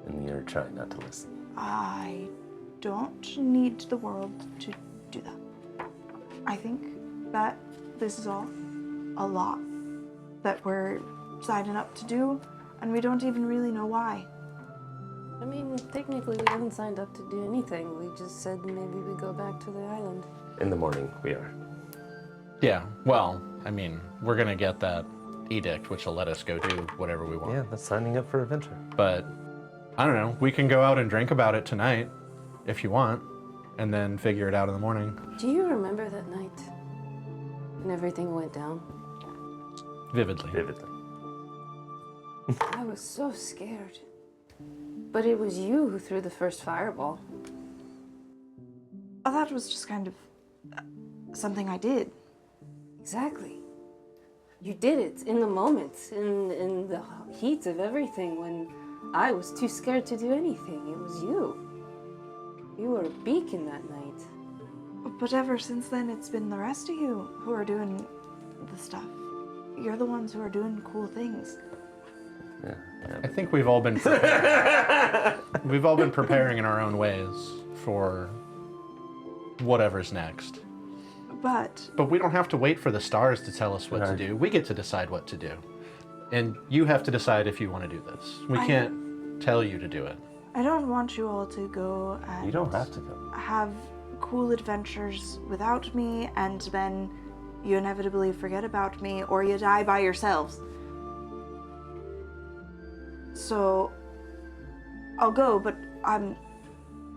And you're trying not to listen. I don't need the world to do that. I think that this is all a lot that we're signing up to do, and we don't even really know why. I mean, technically we haven't signed up to do anything. We just said maybe we go back to the island. In the morning, we are. Yeah, well, I mean, we're gonna get that edict, which will let us go do whatever we want. Yeah, that's signing up for adventure. But, I don't know, we can go out and drink about it tonight, if you want, and then figure it out in the morning. Do you remember that night when everything went down? Vividly. Vividly. I was so scared. But it was you who threw the first fireball. Oh, that was just kind of something I did. Exactly. You did it in the moment, in the heat of everything, when I was too scared to do anything. It was you. You were a beacon that night. But ever since then, it's been the rest of you who are doing the stuff. You're the ones who are doing cool things. Yeah. I think we've all been we've all been preparing in our own ways for whatever's next. But But we don't have to wait for the stars to tell us what to do. We get to decide what to do. And you have to decide if you want to do this. We can't tell you to do it. I don't want you all to go and You don't have to go. have cool adventures without me, and then you inevitably forget about me, or you die by yourselves. So I'll go, but I'm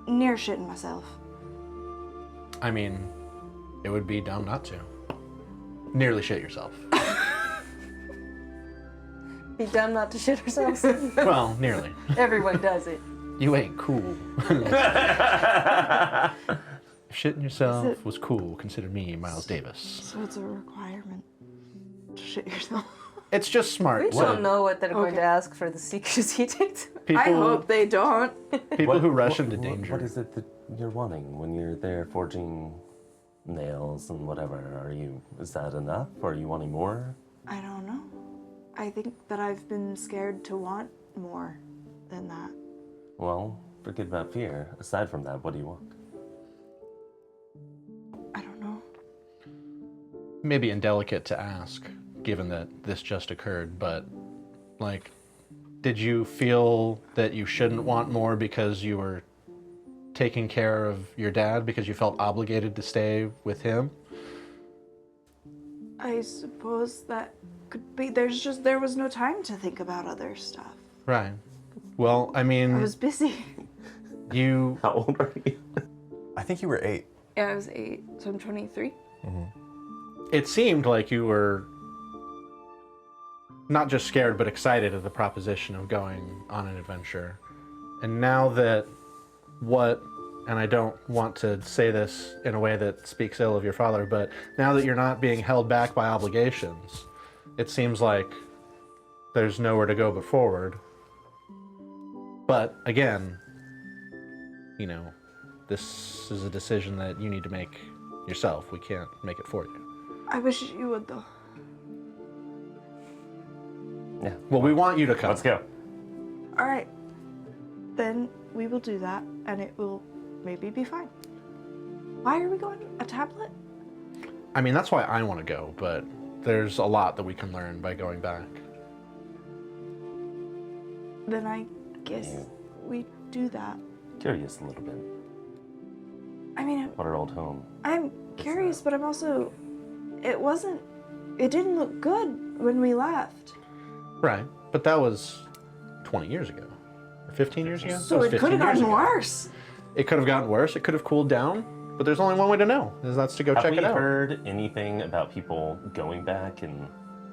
near shitting myself. I mean, it would be dumb not to. Nearly shit yourself. Be dumb not to shit ourselves. Well, nearly. Everyone does it. You ain't cool. If shitting yourself was cool, consider me Miles Davis. So it's a requirement to shit yourself. It's just smart. We don't know what they're going to ask for the secrets he takes. People, I hope they don't. people who rush into danger. What is it that you're wanting when you're there forging nails and whatever? Is that enough, or are you wanting more? I don't know. I think that I've been scared to want more than that. Well, forget about fear. Aside from that, what do you want? I don't know. Maybe indelicate to ask, given that this just occurred, but, like, did you feel that you shouldn't want more because you were taking care of your dad, because you felt obligated to stay with him? I suppose that could be. There was no time to think about other stuff. Right. Well, I mean, I was busy. you... How old are you? I think you were 8. Yeah, I was 8, so I'm 23. It seemed like you were not just scared, but excited at the proposition of going on an adventure. And now that and I don't want to say this in a way that speaks ill of your father, but now that you're not being held back by obligations, it seems like there's nowhere to go but forward. But again, you know, this is a decision that you need to make yourself. We can't make it for you. I wish you would, though. Yeah. Well, we want you to come. Let's go. All right. Then we will do that, and it will maybe be fine. Why are we going? A tablet? I mean, that's why I want to go, but there's a lot that we can learn by going back. Then I guess we do that. Curious a little bit. I mean, What our old home. I'm curious, but I'm also... It didn't look good when we left. Right, but that was 20 years ago. Or 15 years ago? So That was it could 15 have years gotten ago. worse. It could have gotten worse. It could have cooled down. But there's only one way to know, and that's to go Have check we it out. heard anything about people going back and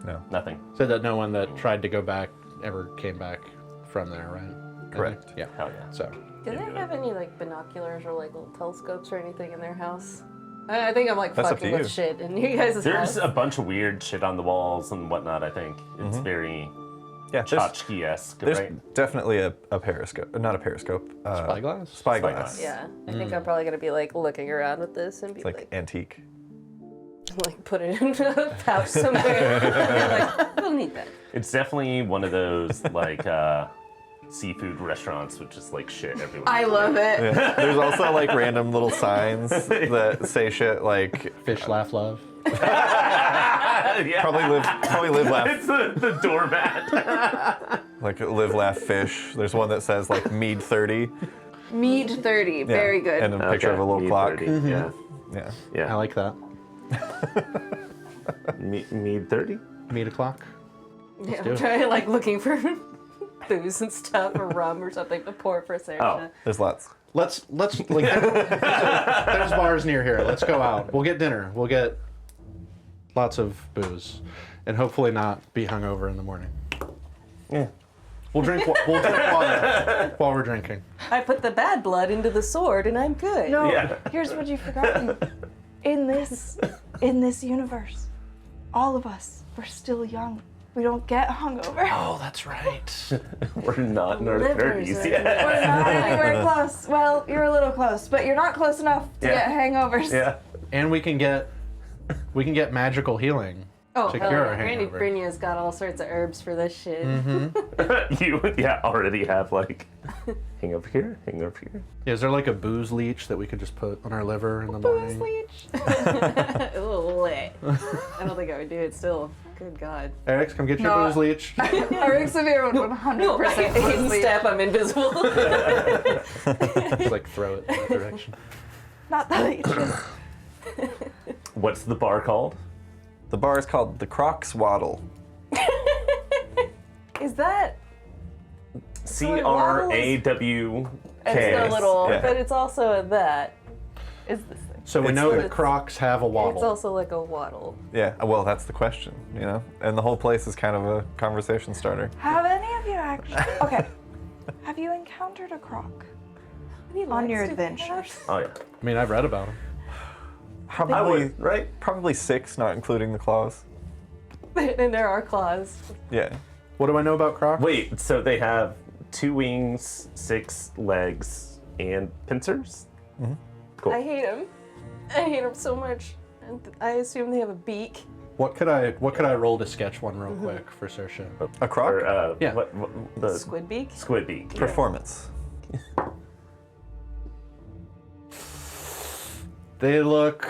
No. nothing? Said that no one that tried to go back ever came back from there, right? Correct. Yeah. Hell yeah. So, Do they have any like binoculars or like little telescopes or anything in their house? I think I'm like That's up fucking to with you. shit in you guys' There's house. a bunch of weird shit on the walls and whatnot, I think. It's very Yeah, there's, tchotchke-esque, there's right? definitely a periscope. Not a periscope. spyglass? Spyglass. Yeah, I think I'm probably gonna be like looking around with this and be It's like like antique. put it in a pouch somewhere. And like, we'll need that. It's definitely one of those, like, seafood restaurants with just, like, shit everywhere. I love it. Yeah. There's also like random little signs that say shit like Fish, laugh, love. Yeah. probably live laugh It's the doormat. like live laugh fish. There's one that says like mead 30. Mead 30. Yeah. Very good. And a picture of a little Mead clock. 30, Yeah. Yeah. Yeah. I like that. Mead 30? Meat o'clock. Yeah, do I'm it. trying like looking for booze and stuff or rum or something to pour for Sarah. Oh. There's lots. Let's like there's bars near here. Let's go out. We'll get dinner. We'll get lots of booze, and hopefully not be hungover in the morning. Yeah. We'll drink water while we're drinking. I put the bad blood into the sword and I'm good. No, Yeah. here's what you've forgotten. In this universe, all of us, we're still young. We don't get hungover. Oh, that's right. We're not in our Livers 30s are- yet. We're not anywhere close. Well, you're a little close, but you're not close enough to Yeah. get hangovers. Yeah. And we can get magical healing Oh, to hell cure yeah. a Granny hangover. Brynja's got all sorts of herbs for this shit. You already have like hang over here. Yeah, is there like a booze leech that we could just put on our liver in the morning? Leech. Ooh, I don't think I would do it still. Good God. Eric, come get your No. booze leech. Eric Severe would 100% No, hidden sleep. step, I'm invisible. Just like throw it in that direction. Not that I should. What's the bar called? The bar is called the Crocs Waddle. Is that... CRAWK. It's a little, Yeah. but it's also a that. Is this thing. So we It's know the- that Crocs have a It's waddle. also like a waddle. Yeah, well, that's the question, you know? And the whole place is kind of a conversation starter. Have any of you actually? Okay. Have you encountered a croc on your adventures? Oh yeah. I mean, I've read about them. Probably, I would, right? Probably 6, not including the claws. And there are claws. Yeah. What do I know about Crocs? Wait, so they have 2 wings, 6 legs, and pincers? Cool. I hate them. I hate them so much. And I assume they have a beak. What could I roll to sketch one real quick for Saoirse? A croc? Or, Yeah. What, the Squid beak? squid beak. Performance. They look.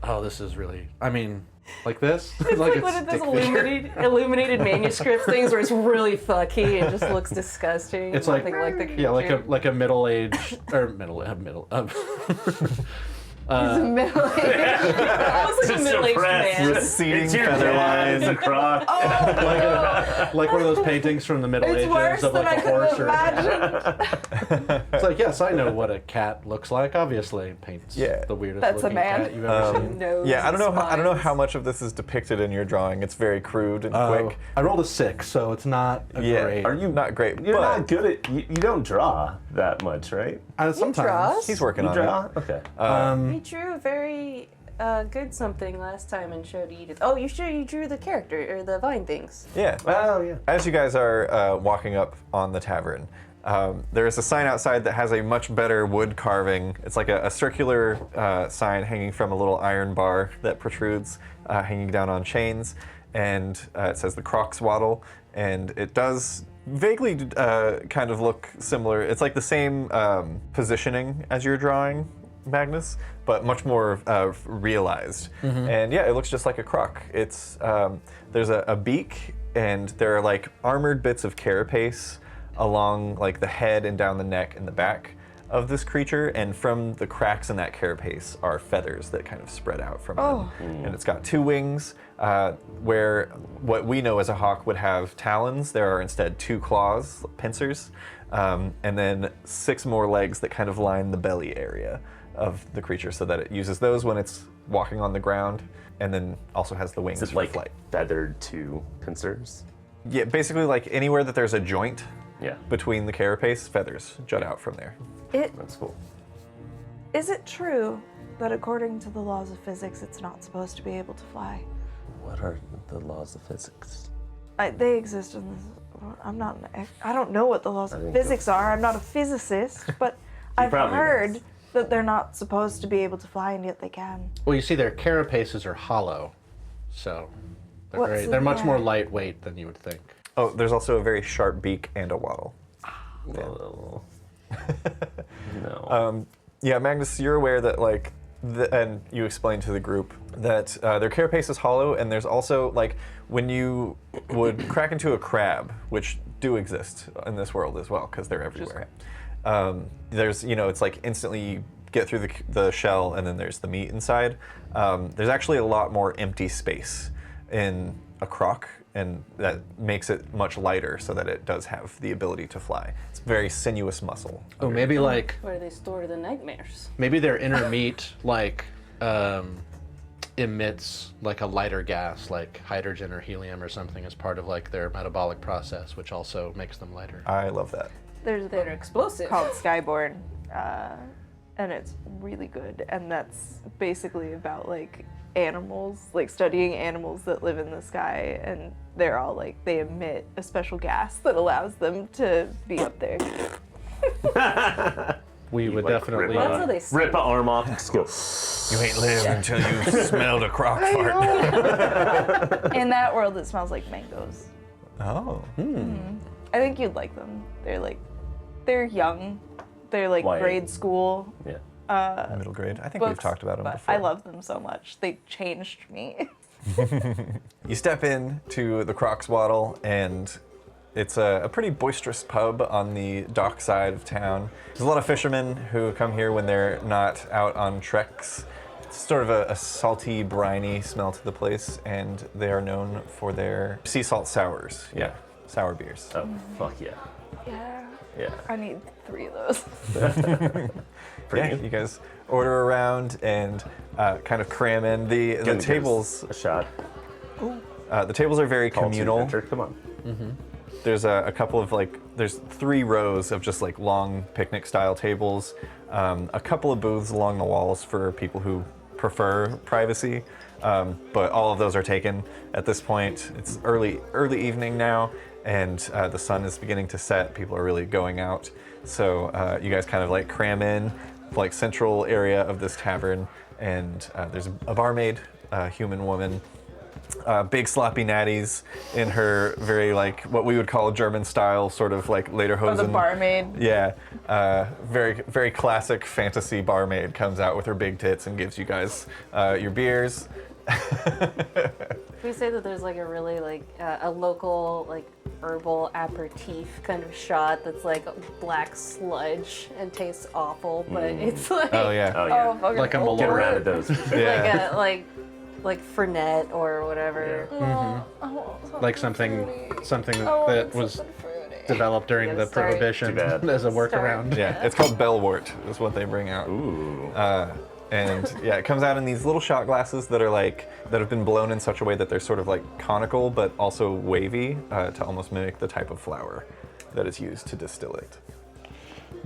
Oh, this is really. I mean, like this. It's like one of those illuminated manuscript things where it's really fucky and just looks disgusting. It's like Nothing like the yeah, creature. like a middle-aged or middle. Middle age. Almost like a middle-aged man. Receding It's your feather dad, lines. a croc. like one of those paintings from the Middle It's worse Ages of than like I a horse could or. imagine. It's like yes, I know what a cat looks like. Obviously, it paints Yeah. the weirdest That's a looking man. cat you've ever seen. Nose Yeah, I don't know. I don't know spines. how much of this is depicted in your drawing. It's very crude and Oh, quick. I rolled a 6, so it's not a Yeah, great. Are you not great? You're but not good at. You don't draw that much, right? Sometimes. draws? he's working You on draw? it. Okay. He drew a very good something last time and showed Edith. Oh, you drew the character or the vine things. Yeah. Oh yeah. As you guys are walking up on the tavern, there is a sign outside that has a much better wood carving. It's like a circular sign hanging from a little iron bar that protrudes, hanging down on chains, and it says the Crocs Waddle, and it does vaguely kind of look similar. It's like the same positioning as your drawing, Magnus, but much more realized. And yeah, it looks just like a croc. It's there's a beak, and there are like armored bits of carapace along like the head and down the neck and the back of this creature, and from the cracks in that carapace are feathers that kind of spread out from it. And it's got 2 wings, where what we know as a hawk would have talons, there are instead 2 claws, pincers, and then 6 more legs that kind of line the belly area of the creature, so that it uses those when it's walking on the ground, and then also has the wings Is it for like flight. feathered 2 pincers? Yeah, basically like anywhere that there's a joint Yeah. between the carapace, feathers jut out from there. That's cool. Is it true that according to the laws of physics, it's not supposed to be able to fly? What are the laws of physics? They exist in this. I'm not. I don't know what the laws I of think physics are. I'm not a physicist, but I've probably heard knows. that they're not supposed to be able to fly, and yet they can. Well, you see, their carapaces are hollow, so What's they're much the- more lightweight than you would think. Oh, there's also a very sharp beak and a waddle. Oh. No. Yeah, Magnus, you're aware that and you explained to the group that their carapace is hollow, and there's also like when you would crack into a crab, which do exist in this world as well because they're everywhere. There's it's like instantly you get through the shell, and then there's the meat inside. There's actually a lot more empty space in a croc, and that makes it much lighter so that it does have the ability to fly. It's very sinuous muscle. Oh, maybe like Where they store the nightmares. maybe their inner meat emits like a lighter gas, like hydrogen or helium or something, as part of like their metabolic process, which also makes them lighter. I love that. There's a They're book explosive. called Skyborn, and it's really good. And that's basically about like animals, like studying animals that live in the sky, and they're all like they emit a special gas that allows them to be up there. we would like, definitely. rip, Well, that's how they say rip it. an arm off. Just go. You ain't lived until you've smelled a crock fart. In that world, it smells like mangoes. Oh. I think you'd like them. They're young. They're like Why? grade school. Yeah. Middle grade. I think we've Books, talked about them but before. I love them so much. They changed me. You step in to the Crockswaddle, and it's a pretty boisterous pub on the dock side of town. There's a lot of fishermen who come here when they're not out on treks. It's sort of a salty, briny smell to the place, and they are known for their sea salt sours. Yeah, sour beers. Oh, fuck yeah. Yeah. Yeah. I need 3 of those. Yeah, you guys order around and kind of cram in. The Gonna give tables. us a shot. The tables are very Call to communal. adventure. Come on. There's a couple of there's 3 rows of just like long picnic style tables, a couple of booths along the walls for people who prefer privacy, but all of those are taken at this point. It's early evening now, and the sun is beginning to set. People are really going out, so you guys kind of like cram in like central area of this tavern, and there's a barmaid, a human woman. Big sloppy natties in her very like what we would call a German style sort of like lederhosen. Or the barmaid. Yeah, very classic fantasy barmaid comes out with her big tits and gives you guys your beers. We say that there's like a really like a local like herbal aperitif kind of shot that's like black sludge and tastes awful, but it's like Oh yeah. Oh yeah. fucking Like a Lord. Get around of those. Yeah. like Fernet or whatever. Like something Oh, that was developed during You the gotta start. Prohibition Too bad. as a workaround. Yeah, it's called Bellwort is what they bring out. Ooh. And yeah, it comes out in these little shot glasses that have been blown in such a way that they're sort of like conical but also wavy to almost mimic the type of flour that is used to distill it.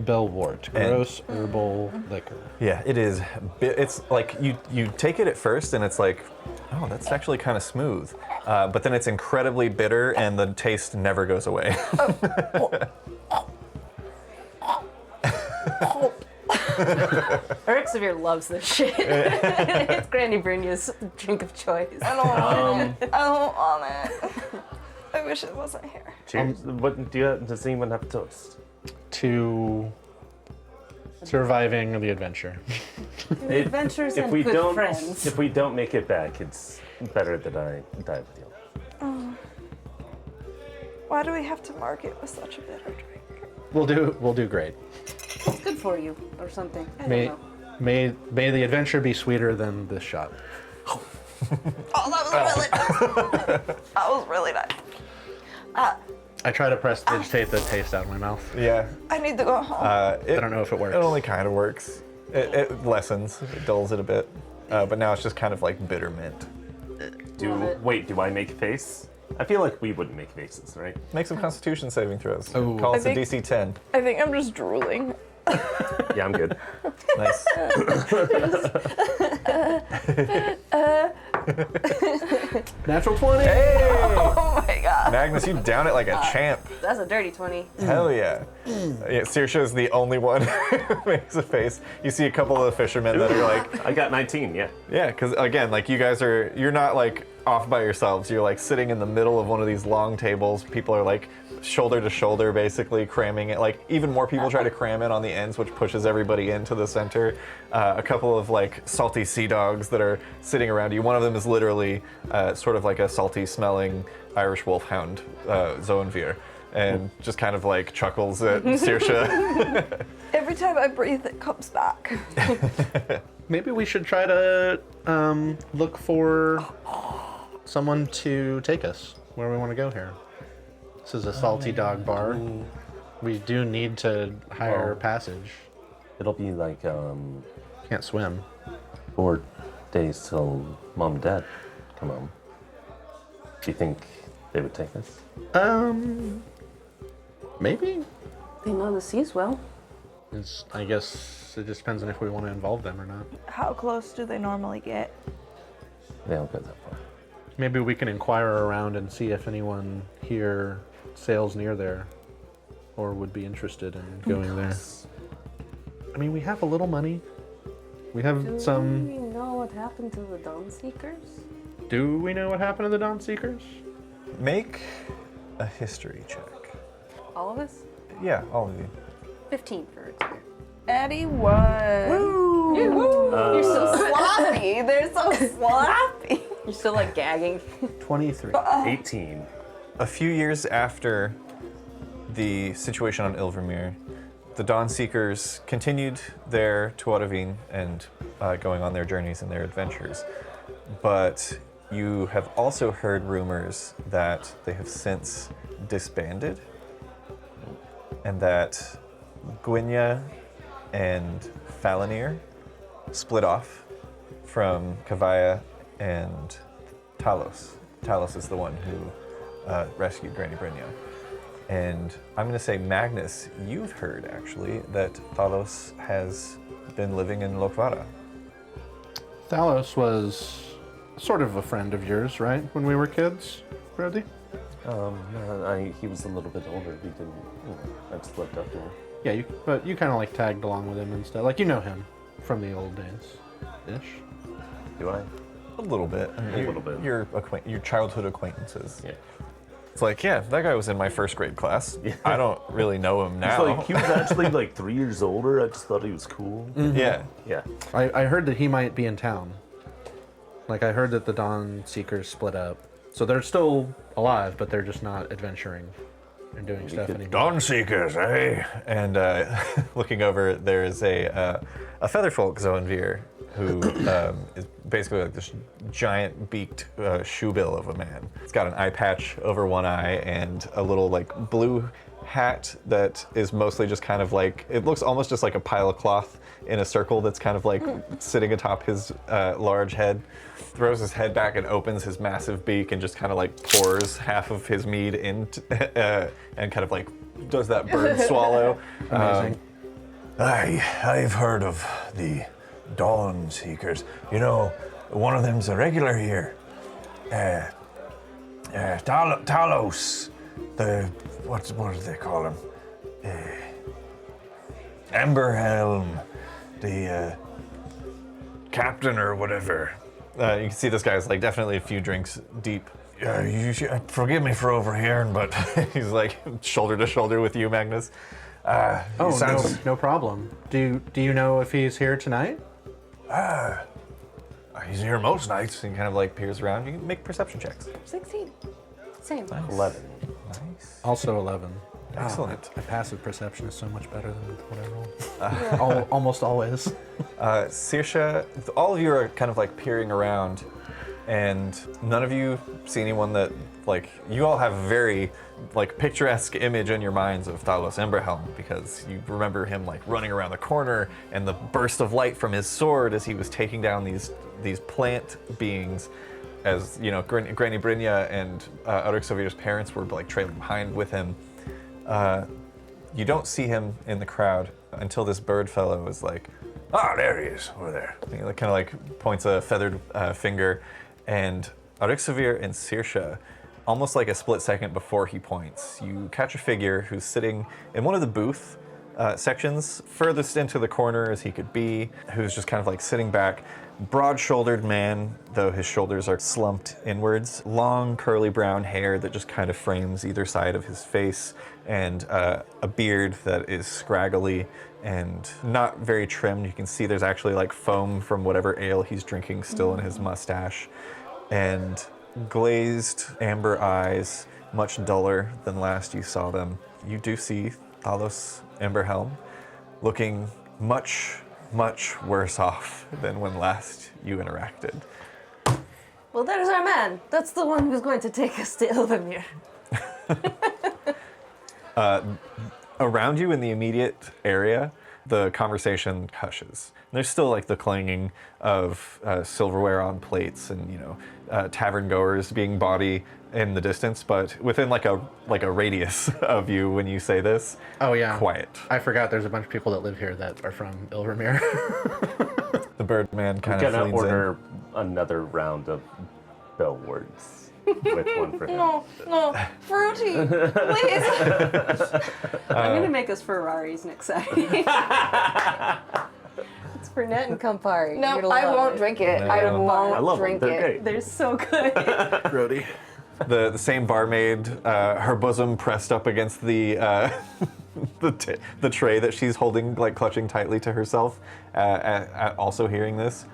Bellwort, gross herbal liquor. Yeah, it is. It's like you take it at first and it's like, oh, that's actually kind of smooth. But then it's incredibly bitter and the taste never goes away. Eric Severe loves this shit. It's Granny Brynja's drink of choice. I don't want it. I don't want it. I wish it wasn't here. Cheers. What does anyone have a toast? To surviving the adventure. Adventures and good friends. If we don't make it back, it's better that I die with you. Why do we have to mark it with such a bitter drink? We'll do great. It's good for you or something. I don't May, know. may the adventure be sweeter than this shot. Oh, that was really nice. That was really nice. I try to prestidigitate the taste out of my mouth. Yeah. I need to go home. I don't know if it works. It only kind of works. It lessens, it dulls it a bit. But now it's just kind of like bitter mint. Do I make a face? I feel like we wouldn't make faces, right? Make some Constitution saving throws. Oh. Call us a I think- DC 10. I think I'm just drooling. Yeah, I'm good. Nice. Natural 20! Oh my god. Magnus, you down it like a champ. That's a dirty 20. Hell yeah. Yeah, Saoirse is the only one who makes a face. You see a couple of the fishermen that are like, I got 19, yeah. yeah, because again, like you guys you're not like off by yourselves. You're like sitting in the middle of one of these long tables. People are like shoulder to shoulder, basically cramming it. Like even more people try to cram in on the ends, which pushes everybody into the center. A couple of like salty sea dogs that are sitting around you. One of them is literally sort of like a salty smelling Irish wolfhound, Zoenveer, and just kind of like chuckles at Saoirse. Every time I breathe, it comes back. Maybe we should try to look for someone to take us where we want to go here. This is a salty dog bar. We do need to hire passage. It'll be like Can't swim. 4 days till mom and dad come home. Do you think they would take us? Maybe. They know the seas well. I guess it just depends on if we want to involve them or not. How close do they normally get? They don't go that far. Maybe we can inquire around and see if anyone here sails near there or would be interested in going there. I mean, we have a little money. We have Do some. we know what happened to the Dawn Seekers? Do we know what happened to the Dawn Seekers? Make a history check. All of us? Yeah, all of you. 15 for Rick. Eddie won. Woo! You're so Sloppy. They're so sloppy. You're still like gagging. 23. 18. A few years after the situation on Ilvermere, the Dawn Seekers continued their Tuatavine and going on their journeys and their adventures. But you have also heard rumors that they have since disbanded and that Gwynia and Falinir split off from Kavaya and Talos. Talos is the one who rescued Granny Brynja. And I'm going to say, Magnus, you've heard actually that Talos has been living in Lokvara. Thalos was sort of a friend of yours, right? When we were kids, Brody? He was a little bit older. He didn't, I just looked up to him. Yeah, but you kind of like tagged along with him and stuff. Like, you know him from the old days-ish. Do I? A little bit. I mean, A little bit. Your childhood acquaintances. Yeah. It's like, yeah, that guy was in my first grade class. I don't really know him now. It's like, he was actually like 3 years older. I just thought he was cool. Yeah. Yeah. I heard that he might be in town. Like, I heard that the Dawn Seekers split up. So they're still alive, but they're just not adventuring and doing stuff anymore. Dawn Seekers, eh? And looking over, there is a Featherfolk Zoanvir who is basically like this giant beaked shoebill of a man. He's got an eye patch over one eye and a little like blue hat that is mostly just kind of like, it looks almost just like a pile of cloth in a circle that's kind of like sitting atop his large head. Throws his head back and opens his massive beak and just kind of like pours half of his mead into and kind of like does that bird swallow. Amazing. I've heard of the Dawn Seekers. You know, one of them's a regular here. Talos. What do they call him? Emberhelm. The captain or whatever. You can see this guy's like definitely a few drinks deep. Forgive me for overhearing, but He's like shoulder to shoulder with you, Magnus. No problem. Do you know if he's here tonight? He's here most nights. And kind of like peers around. You can make perception checks. 16. Same. 11. Nice. Also 11. Excellent. My passive perception is so much better than what I roll. Almost always. Saoirse, all of you are kind of like peering around, and none of you see anyone that, like, you all have a very like picturesque image in your minds of Talos Emberhelm, because you remember him like running around the corner and the burst of light from his sword as he was taking down these plant beings. As you know, Granny Brynja and Arxovir's parents were like trailing behind with him. You don't see him in the crowd until this bird fellow is like, there he is, over there. he kind of like points a feathered finger, and Arxovir and Saoirse, almost like a split second before he points, you catch a figure who's sitting in one of the booth sections, furthest into the corner as he could be, who's just kind of like sitting back. Broad-shouldered man, though his shoulders are slumped inwards. Long, curly brown hair that just kind of frames either side of his face, and a beard that is scraggly and not very trimmed. You can see there's actually like foam from whatever ale he's drinking still in his mustache. And glazed amber eyes, much duller than last you saw them. You do see Talos Emberhelm looking much worse off than when last you interacted. Well, there's our man. That's the one who's going to take us to Ilvermere. Around you in the immediate area, the conversation hushes. There's still like the clanging of silverware on plates and, you know, tavern goers being bawdy in the distance, but within like a radius of you when you say this, Oh yeah. quiet. I forgot there's a bunch of people that live here that are from Ilvermere. The Birdman I'm kind of gonna leans order another round of bell words. with one for him. No, fruity, please. I'm gonna make us Ferraris next time. It's for Net and Campari. No, You're gonna I love won't it. drink it. No. I I won't love them. drink They're it. great. They're so good. Grody. The same barmaid, her bosom pressed up against the the tray that she's holding, like clutching tightly to herself, also hearing this,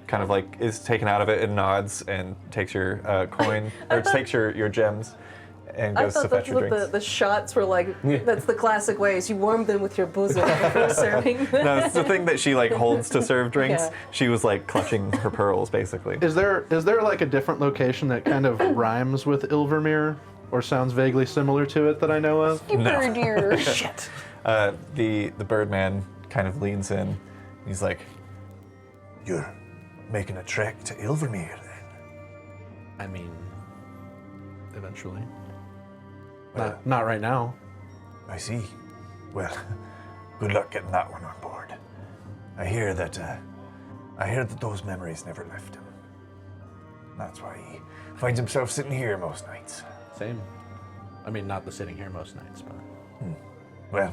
kind of like is taken out of it and nods and takes your coin or takes your gems and I goes to thought fetch that's your what drinks. the shots were like. That's the classic way, is you warm them with your bosom before serving them. No, it's the thing that she like holds to serve drinks. Yeah. She was like clutching her pearls, basically. Is there like a different location that kind of rhymes with Ilvermere or sounds vaguely similar to it that I know of? Skipper dear. Shit. The Birdman kind of leans in. He's like, You're making a trek to Ilvermere then? I mean, eventually. Well, Not right now. I see. Well, good luck getting that one on board. I hear that those memories never left him. That's why he finds himself sitting here most nights. Same. I mean, not the sitting here most nights, but Well,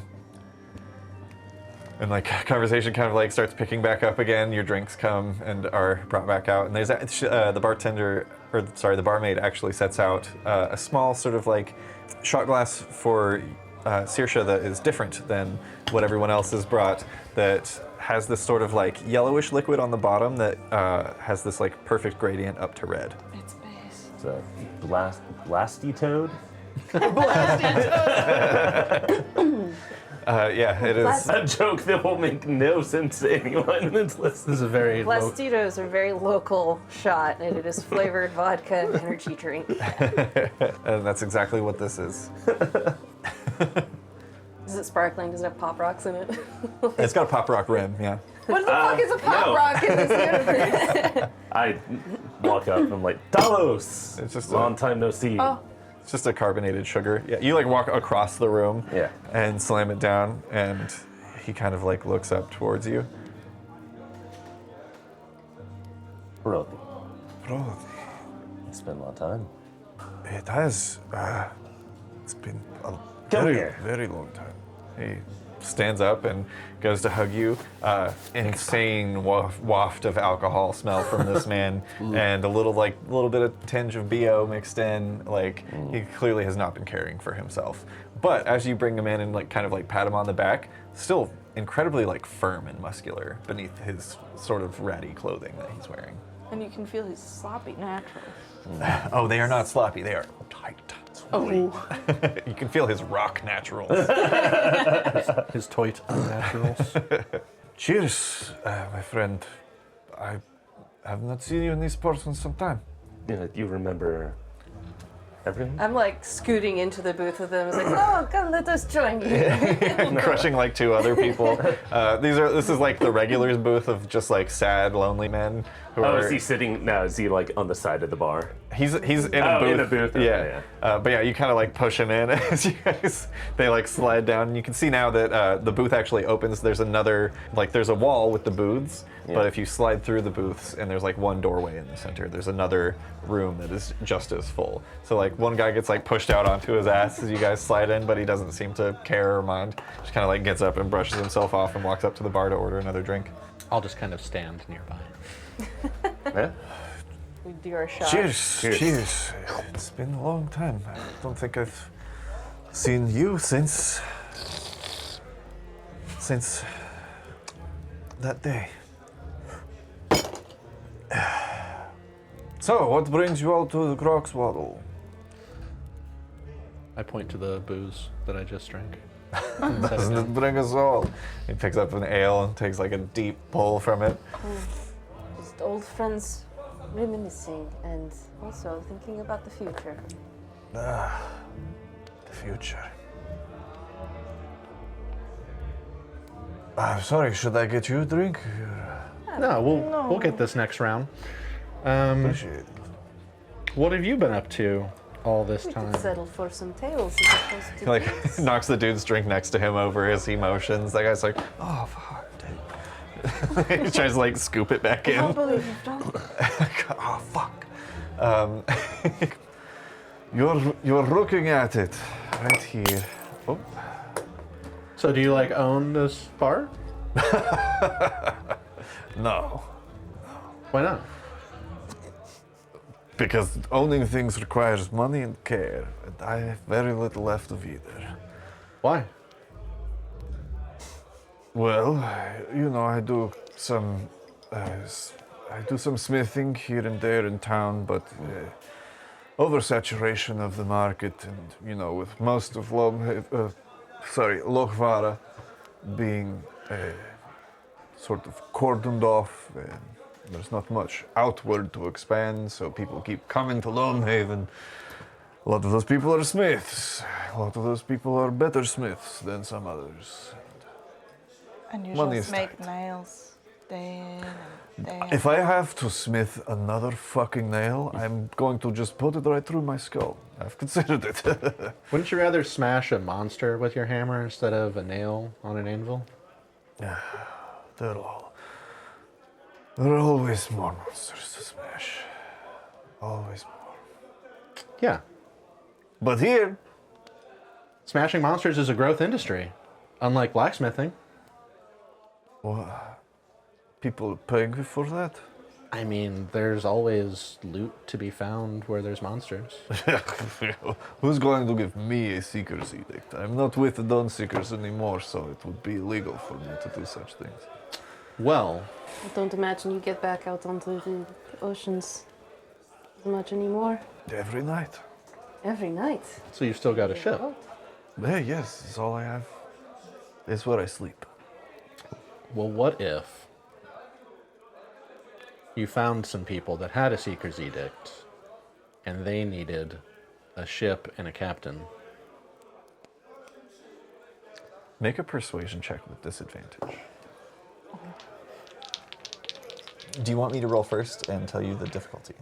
and like conversation kind of like starts picking back up again. Your drinks come and are brought back out, and there's the barmaid actually sets out a small sort of like shot glass for Saoirse that is different than what everyone else has brought. That has this sort of like yellowish liquid on the bottom that has this like perfect gradient up to red. It's base. It's a blasty toad. Yeah, it is. A joke that will make no sense to anyone that's listening. this is a very low. Blastitos are a very local shot, and it is flavored vodka and energy drink. And that's exactly what this is. Is it sparkling? Does it have pop rocks in it? It's got a pop rock rim, yeah. What the fuck is a pop no. rock in this universe? I walk up and I'm like, Talos! It's just long time no see. Oh. It's just a carbonated sugar. Yeah, you like walk across the room Yeah. and slam it down, and he kind of like looks up towards you. Brody. Brody, It's been a long time. it has. It's been a Come very, here. very long time. He stands up and goes to hug you. Insane waft of alcohol smell from this man, and a little bit of tinge of BO mixed in. Like he clearly has not been caring for himself. But as you bring him in and like kind of like pat him on the back, still incredibly like firm and muscular beneath his sort of ratty clothing that he's wearing. And you can feel his sloppy naturals. Oh, they are not sloppy. They are tight. Oh. You can feel his rock naturals. His toit naturals. Cheers, my friend. I have not seen you in these parts in some time. You remember everything? I'm like scooting into the booth with them. It's like, oh, come, let us join you. Crushing like two other people. This is like the regulars booth of just like sad, lonely men who Oh, are. is he sitting now? Is he like on the side of the bar? He's in a Oh, booth. in a booth, okay, Yeah. But yeah, you kind of like push him in as you guys they like slide down. And you can see now that the booth actually opens. There's another there's a wall with the booths. Yeah. But if you slide through the booths and there's like one doorway in the center, there's another room that is just as full. So like one guy gets like pushed out onto his ass as you guys slide in, but he doesn't seem to care or mind. Just kind of like gets up and brushes himself off and walks up to the bar to order another drink. I'll just kind of stand nearby. Yeah. We do our shot. Cheers. Cheers. Cheers. It's been a long time. I don't think I've seen you since that day. So, what brings you all to the Crocswaddle? I point to the booze that I just drank. Doesn't it bring us all? He picks up an ale and takes like a deep pull from it. Just old friends reminiscing and also thinking about the future. The future. I'm sorry, should I get you a drink? No, we'll get this next round. Appreciate it. What have you been up to all this We time? could settle for some tails as opposed to He like drinks. knocks the dude's drink next to him over as he motions. That guy's like, oh fuck, dude. He tries to like scoop it back I don't in. believe you've done it. Oh fuck. You're looking at it right here. Oh. So do you like own this bar? No, Why not? because owning things requires money and care, and I have very little left of either. Why? Well, I do some smithing here and there in town, but oversaturation of the market, and with most of Lochvara being sort of cordoned off, there's not much outward to expand, so people keep coming to Loamhaven. A lot of those people are smiths. A lot of those people are better smiths than some others. And you Money just is make tight. nails day in and day out. If I have to smith another fucking nail, I'm going to just put it right through my skull. I've considered it. Wouldn't you rather smash a monster with your hammer instead of a nail on an anvil? There are always more monsters to smash. Always more. Yeah. But here, Smashing monsters is a growth industry, unlike blacksmithing. people are paying me for that. I mean, there's always loot to be found where there's monsters. Who's going to give me a seeker's edict? I'm not with the Dawnseekers anymore, so it would be illegal for me to do such things. Well, I don't imagine you get back out onto the oceans as much anymore. Every night. Every night. so you've still got a ship. Yes, that's all I have. It's where I sleep. Well, what if you found some people that had a Seeker's Edict and they needed a ship and a captain? Make a persuasion check with disadvantage. Do you want me to roll first and tell you the difficulty?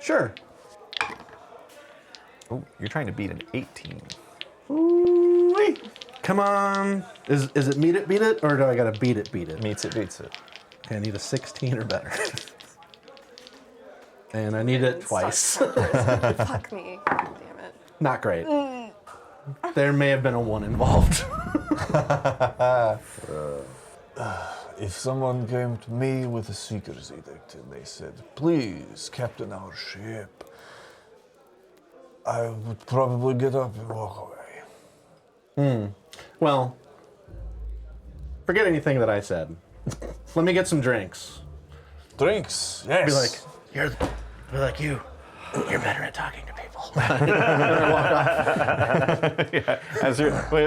Sure. Oh, you're trying to beat an 18. Ooh-wee. Come on. Is it meet it, beat it, or do I gotta beat it, beat it? Meets it, beats it. Okay, I need a 16 or better. And I need it twice. Fuck me. Damn it. Not great. There may have been a 1 involved. If someone came to me with a seeker's edict and they said, "Please, captain our ship," I would probably get up and walk away. Well, forget anything that I said. Let me get some drinks. Drinks, yes. Be like, you're better at talking to people.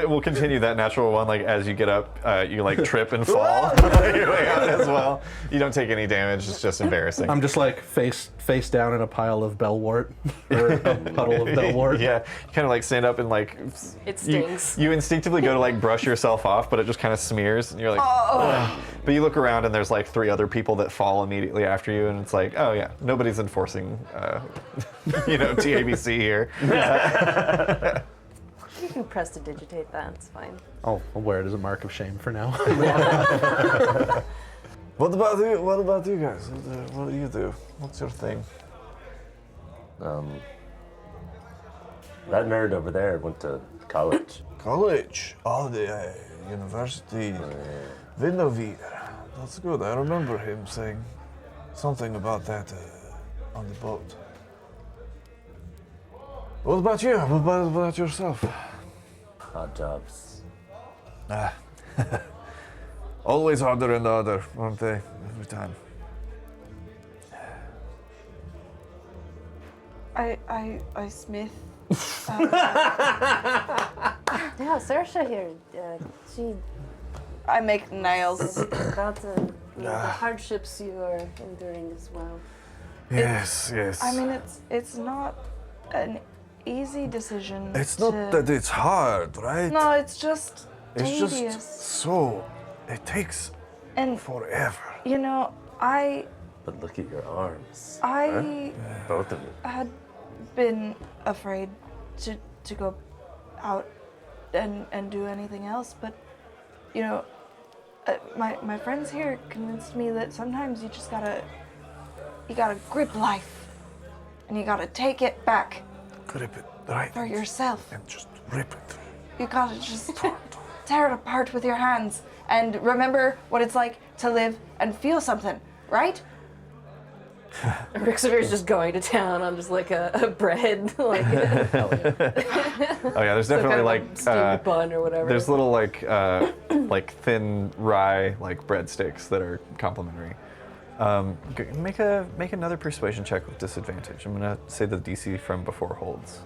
We'll continue that natural one. Like as you get up, you like trip and fall your way out as well. You don't take any damage. It's just embarrassing. I'm just like face down in a pile of bellwort, or a puddle of bellwort. Yeah, you kind of like stand up and like It stings. You instinctively go to like brush yourself off, but it just kind of smears, and you're like, "Ugh." But you look around and there's like 3 other people that fall immediately after you, and it's like, oh yeah, nobody's enforcing, TABC here. You can prestidigitate that. It's fine. I'll wear it as a mark of shame for now. What about you? What about you guys? What do you do? What's your thing? That nerd over there went to college. College. Oh, the university. Vindovier. That's good. I remember him saying something about that on the boat. What about you? What about yourself? Odd jobs. Always harder and harder, aren't they? Every time. I smith. Yeah, Saoirse here. She I make nails. about the hardships you are enduring as well. Yes, yes. I mean, it's not an easy decision. It's not that it's hard, right? No, it's just It's tedious. just so. It takes And forever. I But look at your arms. Both of you. had been afraid to go out and do anything else, but my friends here convinced me that sometimes you just gotta grip life and you gotta take it back. grip it right For yourself. and just rip it. You gotta just tear it apart with your hands. And remember what it's like to live and feel something, right? Rixavir's just going to town on just like a bread, like Oh yeah, there's some definitely kind of like a steamed bun or whatever. there's little like thin rye like breadsticks that are complimentary. Make another persuasion check with disadvantage. I'm gonna say the DC from before holds.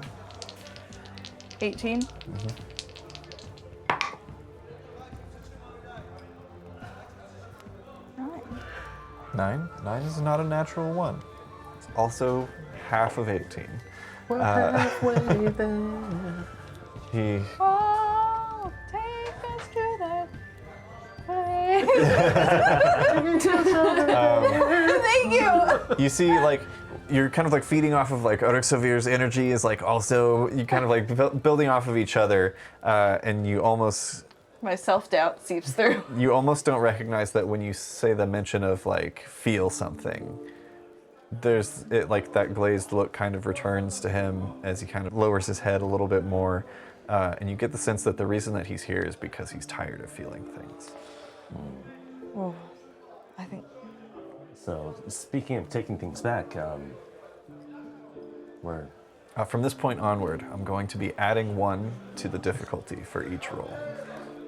18. Nine is not a natural one. It's also half of 18. We're halfway there. He Oh, take us to that place. Thank you. You see, like, you're kind of like feeding off of like Oryxovir's energy is like also you kind of like building off of each other, and you almost My self-doubt seeps through. don't recognize that when you say the mention of like feel something. There's it like that glazed look kind of returns to him as he kind of lowers his head a little bit more, and you get the sense that the reason that he's here is because he's tired of feeling things. Oh, I think So, speaking of taking things back, we're From this point onward, I'm going to be adding 1 to the difficulty for each roll.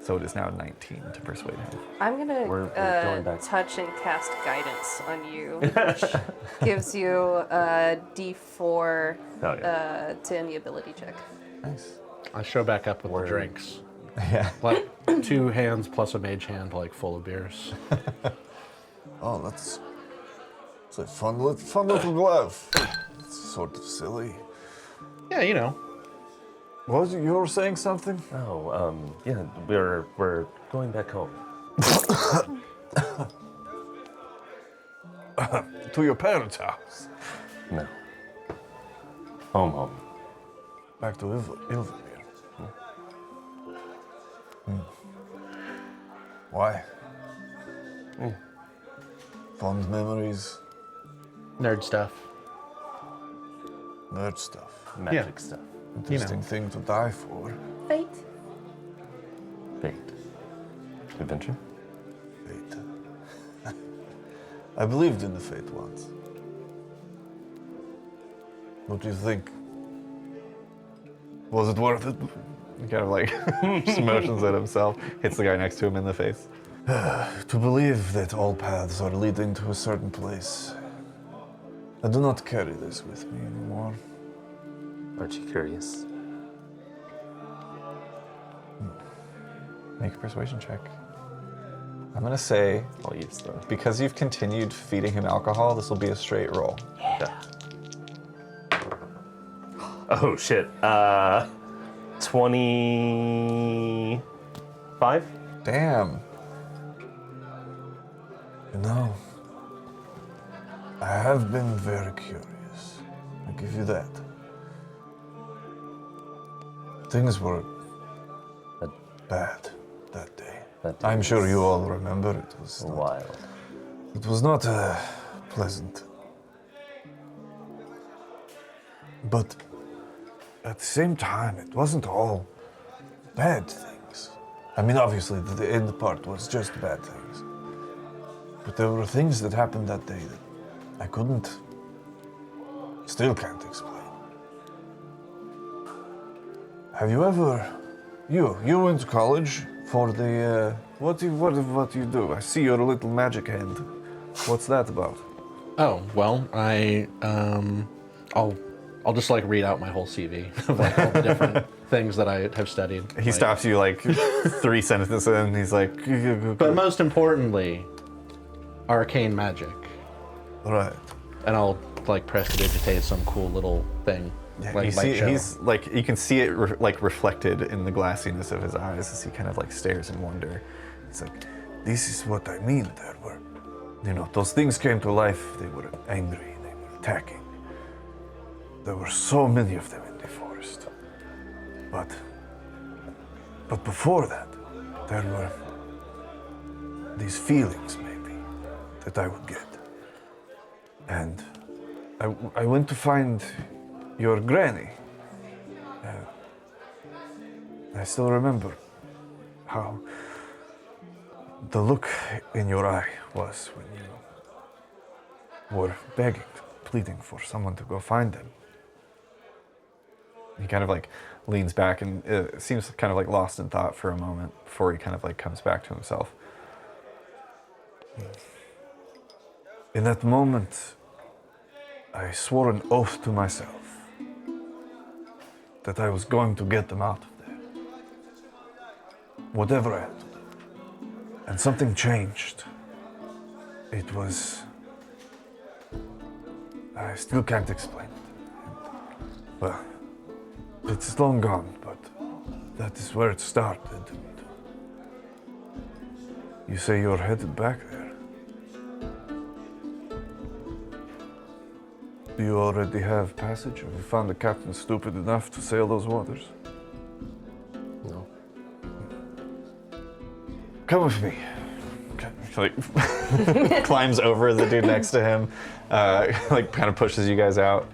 So it is now 19 to persuade him. I'm gonna We're going back. touch and cast guidance on you, which gives you a D4 Oh, yeah. to any ability check. Nice. I show back up with the drinks. Yeah. Like 2 hands plus a mage hand, like full of beers. Oh, that's a fun little glove. It's sort of silly. Yeah, you know. Was you were saying something? oh yeah, we're going back home. To your parents' house. No. Home. Back to Ilvamir. Why? Fond memories, Nerd stuff. nerd stuff. Magic stuff. Interesting thing to die for. Fate. Fate. Adventure. Fate. I believed in the fate once. What do you think? Was it worth it? He kind of like just motions at himself, hits the guy next to him in the face. To believe that all paths are leading to a certain place. I do not carry this with me anymore. Aren't you curious? Make a persuasion check. I'm gonna say, I'll use the. because you've continued feeding him alcohol, this will be a straight roll. Yeah. Oh shit. 25? Damn. You know, I have been very curious. I give you that. Things were bad that day. That day I'm sure was you all remember it was not, Wild. it was not pleasant. But at the same time, it wasn't all bad things. I mean, obviously, the end part was just bad things. But there were things that happened that day that I still can't explain. Have you ever, you went to college for the, what do you do? I see your little magic hand. What's that about? Oh, well, I'll just like read out my whole CV of like all the different things that I have studied. He stops you like 3 sentences in, and he's like, But most importantly, arcane magic. Right. And I'll like prestidigitate some cool little thing. Yeah, like you see, light show. he's like, you can see it like reflected in the glassiness of his eyes as he kind of like stares in wonder. It's like, this is what I mean. There were, those things came to life. They were angry. They were attacking. There were so many of them in the forest. But before that, there were these feelings maybe that I would get. And I went to find your granny I still remember how the look in your eye was when you were begging, pleading for someone to go find them. He kind of like leans back and seems kind of like lost in thought for a moment before he kind of like comes back to himself. In that moment, I swore an oath to myself that I was going to get them out of there. Whatever I had to do. And something changed. It was... I still can't explain it. Well, it's long gone, but that is where it started. You say you're headed back there. Do you already have passage? Have you found a captain stupid enough to sail those waters? No. Come with me. Like climbs over the dude next to him, like kind of pushes you guys out,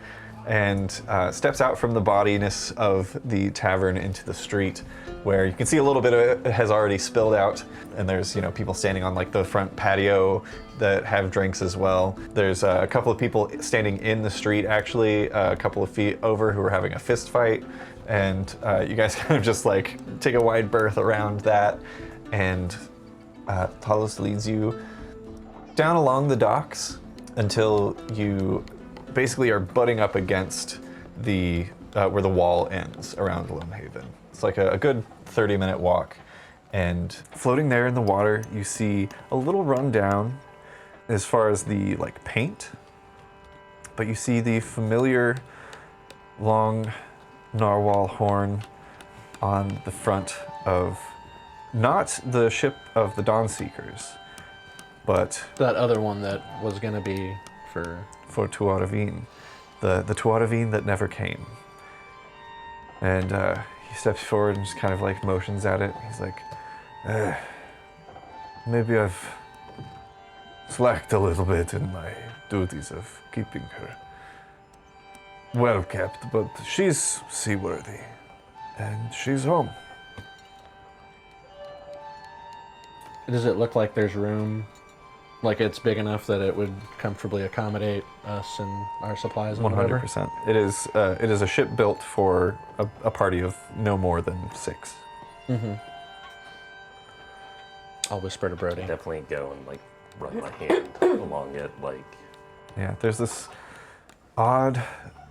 and steps out from the bodiness of the tavern into the street, where you can see a little bit of it has already spilled out, and there's people standing on like the front patio that have drinks as well. There's a couple of people standing in the street, actually, a couple of feet over, who are having a fist fight, and you guys kind of just like take a wide berth around that, and Talos leads you down along the docks until you basically are butting up against the where the wall ends around Lonehaven. It's like a good 30-minute walk, and floating there in the water, you see a little rundown as far as the like paint, but you see the familiar long narwhal horn on the front of not the ship of the Dawnseekers, but That other one that was going to be for... for Tuatavine, the Tuatavine that never came. And he steps forward and just kind of like motions at it. He's like, Maybe I've slacked a little bit in my duties of keeping her well kept, but she's seaworthy, and she's home. Does it look like there's room? Like it's big enough that it would comfortably accommodate us and our supplies and whatever? 100%. It is a ship built for a party of no more than 6. Mm-hmm. I'll whisper to Brody. Definitely go and like run my hand along it, like. Yeah, there's this odd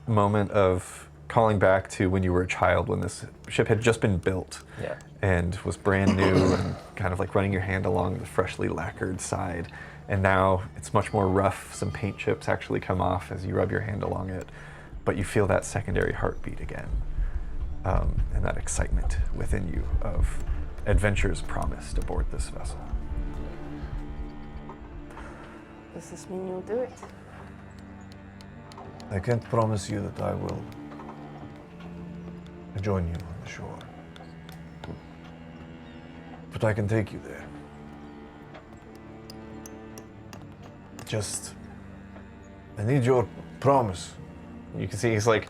moment of calling back to when you were a child, when this ship had just been built. Yeah. And was brand new, and kind of like running your hand along the freshly lacquered side. And now it's much more rough. Some paint chips actually come off as you rub your hand along it, but you feel that secondary heartbeat again, and that excitement within you of adventures promised aboard this vessel. Does this mean you'll do it? I can't promise you that I will join you on the shore, but I can take you there. Just, I need your promise. You can see he's like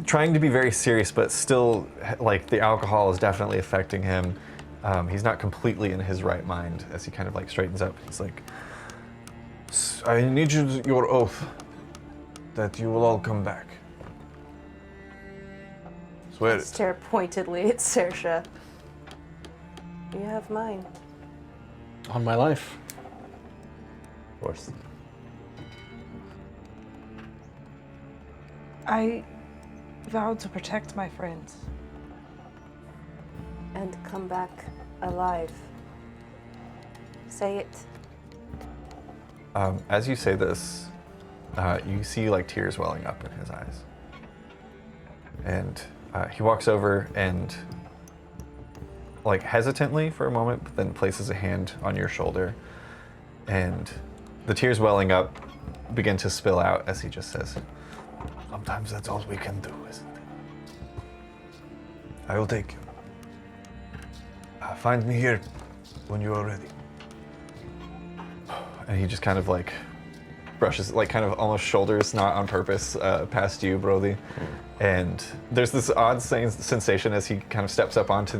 trying to be very serious, but still like the alcohol is definitely affecting him. He's not completely in his right mind as he kind of like straightens up. He's like, I need your oath that you will all come back. Swear it. Stare pointedly at Saoirse. You have mine. On my life. Of course. I vowed to protect my friends. And come back alive. Say it. as you say this, you see like tears welling up in his eyes. And he walks over and like hesitantly for a moment, but then places a hand on your shoulder, and the tears welling up begin to spill out as he just says, Sometimes that's all we can do, isn't it? I will take you. Find me here when you are ready. and he just kind of like brushes, like kind of almost shoulders, not on purpose, past you, Brody. And there's this odd sensation as he kind of steps up onto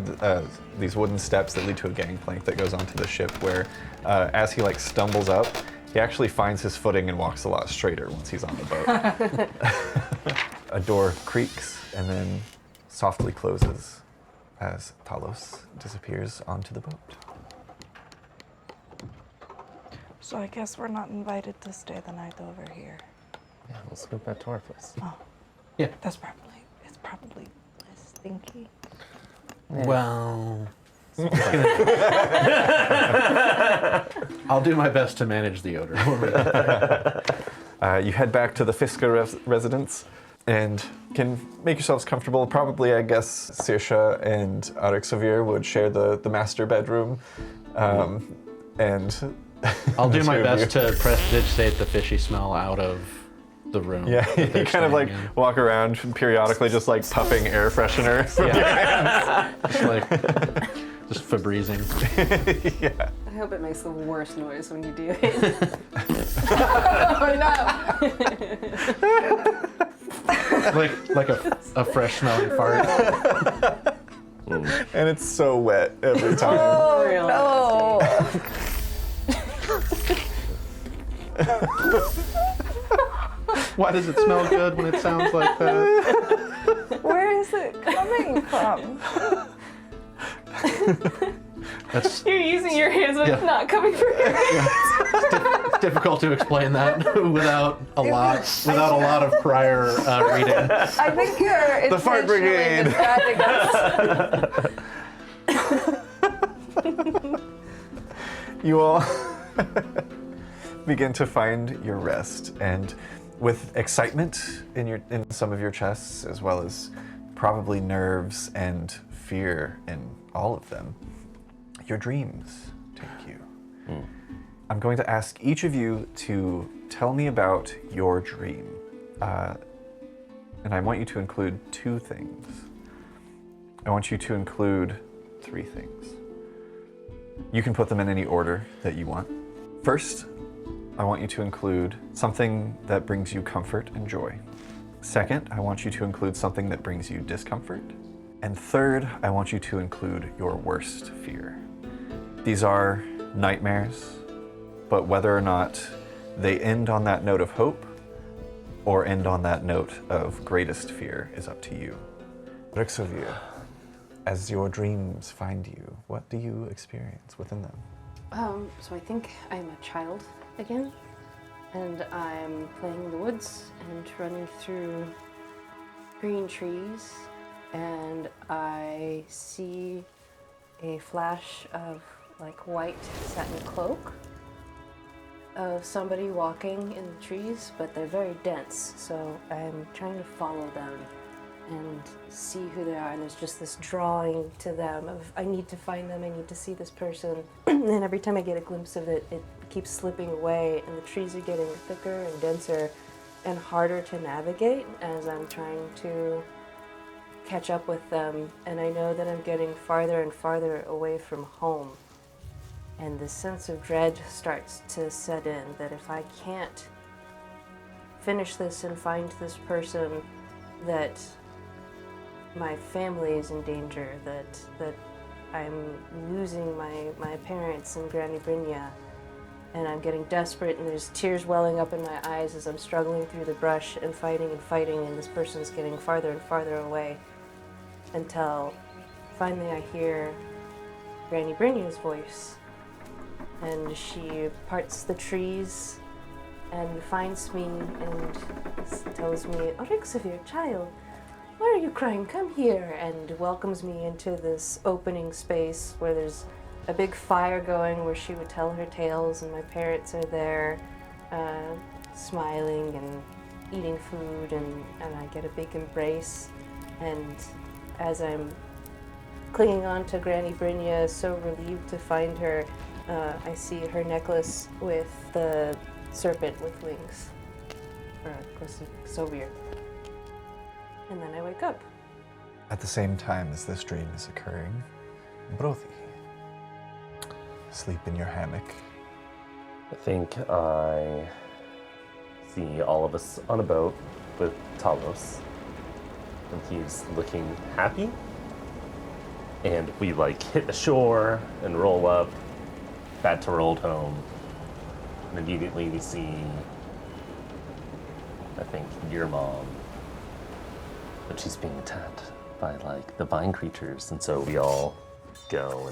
these wooden steps that lead to a gangplank that goes onto the ship, where as he like stumbles up, he actually finds his footing and walks a lot straighter once he's on the boat. A door creaks and then softly closes as Talos disappears onto the boat. So I guess we're not invited to stay the night over here. Yeah, let's go back to our place. Yeah. It's probably less stinky. Well, I'll do my best to manage the odor. You head back to the Fiska residence and can make yourselves comfortable. Probably, I guess, Saoirse and Arxavir would share the master bedroom. And I'll do the my two of best you. to prestidigitate the fishy smell out of the room. Yeah, that you they're kind of like staying in. walk around periodically, just like puffing air freshener. From Just like just Febrezing. yeah. I hope it makes the worst noise when you do it. Oh no! like a fresh smelling fart. And it's so wet every time. Real Oh. Why does it smell good when it sounds like that? Where is it coming from? That's You're using your hands, but Yeah. it's not coming from your hands. it's difficult to explain that without a lot of prior reading. I think you're The fart brigade. describing us. You all begin to find your rest, and with excitement in some of your chests, as well as probably nerves and fear in all of them, your dreams take you. I'm going to ask each of you to tell me about your dream, and I want you to include 2 things. I want you to include 3 things. You can put them in any order that you want. First, I want you to include something that brings you comfort and joy. Second, I want you to include something that brings you discomfort. And third, I want you to include your worst fear. These are nightmares, but whether or not they end on that note of hope or end on that note of greatest fear is up to you. Arxavir, as your dreams find you, what do you experience within them? So I think I'm a child again, and I'm playing in the woods and running through green trees, and I see a flash of like white satin cloak of somebody walking in the trees, but they're very dense, so I'm trying to follow them and see who they are, and there's just this drawing to them of I need to find them, I need to see this person, and every time I get a glimpse of it, it keeps slipping away, and the trees are getting thicker and denser and harder to navigate as I'm trying to catch up with them, and I know that I'm getting farther and farther away from home, and this sense of dread starts to set in, that if I can't finish this and find this person, that my family is in danger, that I'm losing my parents and Granny Brynja, and I'm getting desperate, and there's tears welling up in my eyes as I'm struggling through the brush and fighting, and this person's getting farther and farther away, until finally I hear Granny Brynja's voice, and she parts the trees and finds me and tells me, Arxavir, child, why are you crying? Come here, and welcomes me into this opening space where there's a big fire going where she would tell her tales, and my parents are there smiling and eating food, and I get a big embrace, and as I'm clinging on to Granny Brynja, so relieved to find her, I see her necklace with the serpent with wings, so weird. And then I wake up. At the same time as this dream is occurring, Brody, asleep in your hammock. I think I see all of us on a boat with Talos, and he's looking happy. And we like hit the shore and roll up back to our old home. And immediately we see, I think, your mom, but she's being attacked by like the vine creatures, and so we all go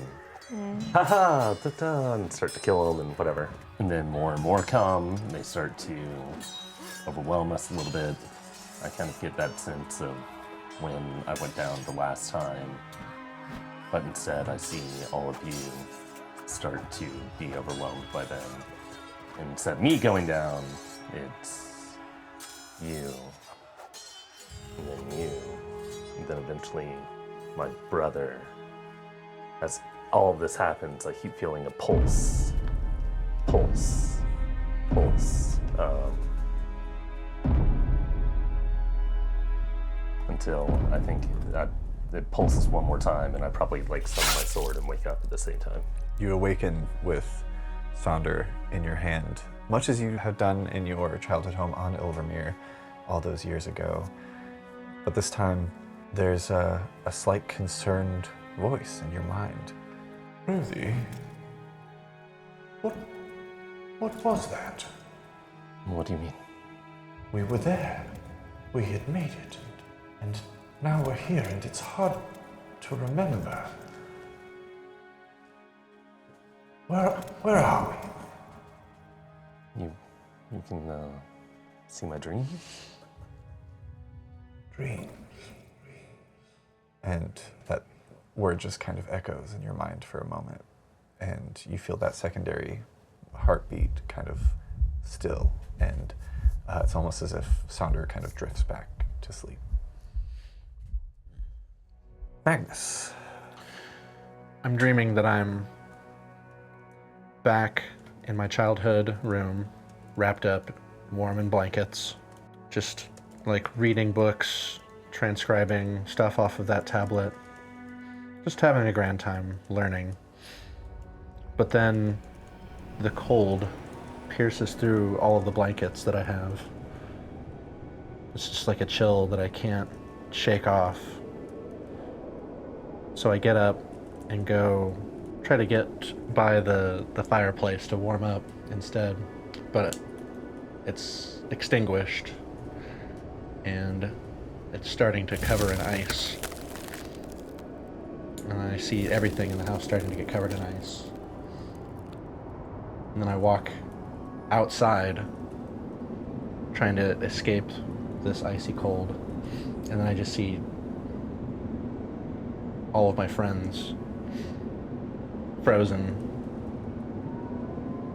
and haha, ta-ta, and start to kill them and whatever. And then more and more come, and they start to overwhelm us a little bit. I kind of get that sense of when I went down the last time, but instead I see all of you start to be overwhelmed by them. And instead of me going down, it's you, and then you, and then eventually my brother. As all of this happens, I keep feeling a pulse, pulse, pulse, until I think it pulses one more time, and I probably like summon my sword and wake up at the same time. You awaken with Sonder in your hand, much as you have done in your childhood home on Ilvermere all those years ago. But this time, there's a slight concerned voice in your mind. Ruthie, what was that? What do you mean? We were there. We had made it. And now we're here, and it's hard to remember. Where are we? You can see my dream? Dreams. And that word just kind of echoes in your mind for a moment. And you feel that secondary heartbeat kind of still. And it's almost as if Sonder kind of drifts back to sleep. Magnus. I'm dreaming that I'm back in my childhood room, wrapped up, warm in blankets, just like reading books, transcribing stuff off of that tablet, just having a grand time learning. But then the cold pierces through all of the blankets that I have. It's just like a chill that I can't shake off. So I get up and go try to get by the fireplace to warm up instead, but it's extinguished and it's starting to cover in ice. And I see everything in the house starting to get covered in ice. And then I walk outside trying to escape this icy cold, and then I just see all of my friends frozen,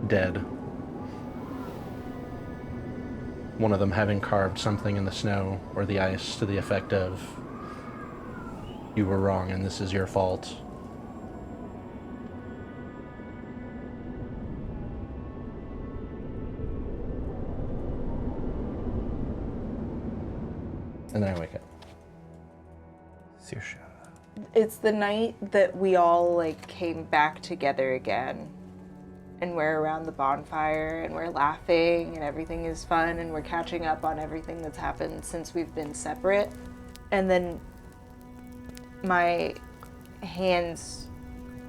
dead. One of them having carved something in the snow or the ice to the effect of, "You were wrong and this is your fault." And then I wake up. Saoirse. It's the night that we all like came back together again, and we're around the bonfire and we're laughing and everything is fun and we're catching up on everything that's happened since we've been separate. And then my hands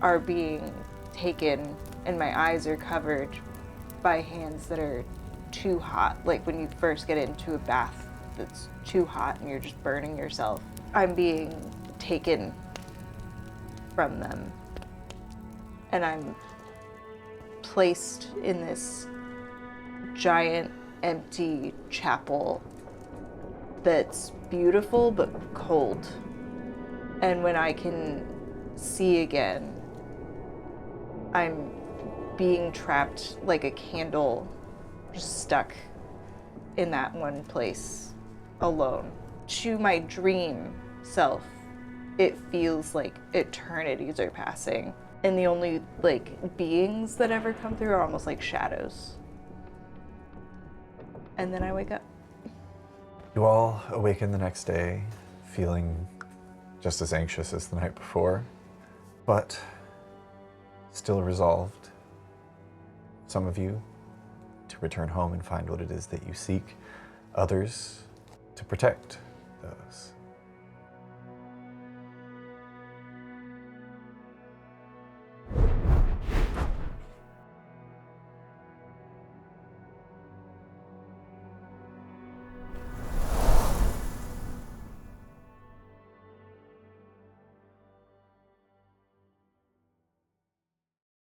are being taken and my eyes are covered by hands that are too hot, like when you first get into a bath that's too hot and you're just burning yourself. I'm being taken from them, and I'm placed in this giant empty chapel that's beautiful but cold. And when I can see again, I'm being trapped like a candle, just stuck in that one place alone. To my dream self, it feels like eternities are passing, and the only like beings that ever come through are almost like shadows. And then I wake up. You all awaken the next day feeling just as anxious as the night before, but still resolved, some of you, to return home and find what it is that you seek. Others to protect those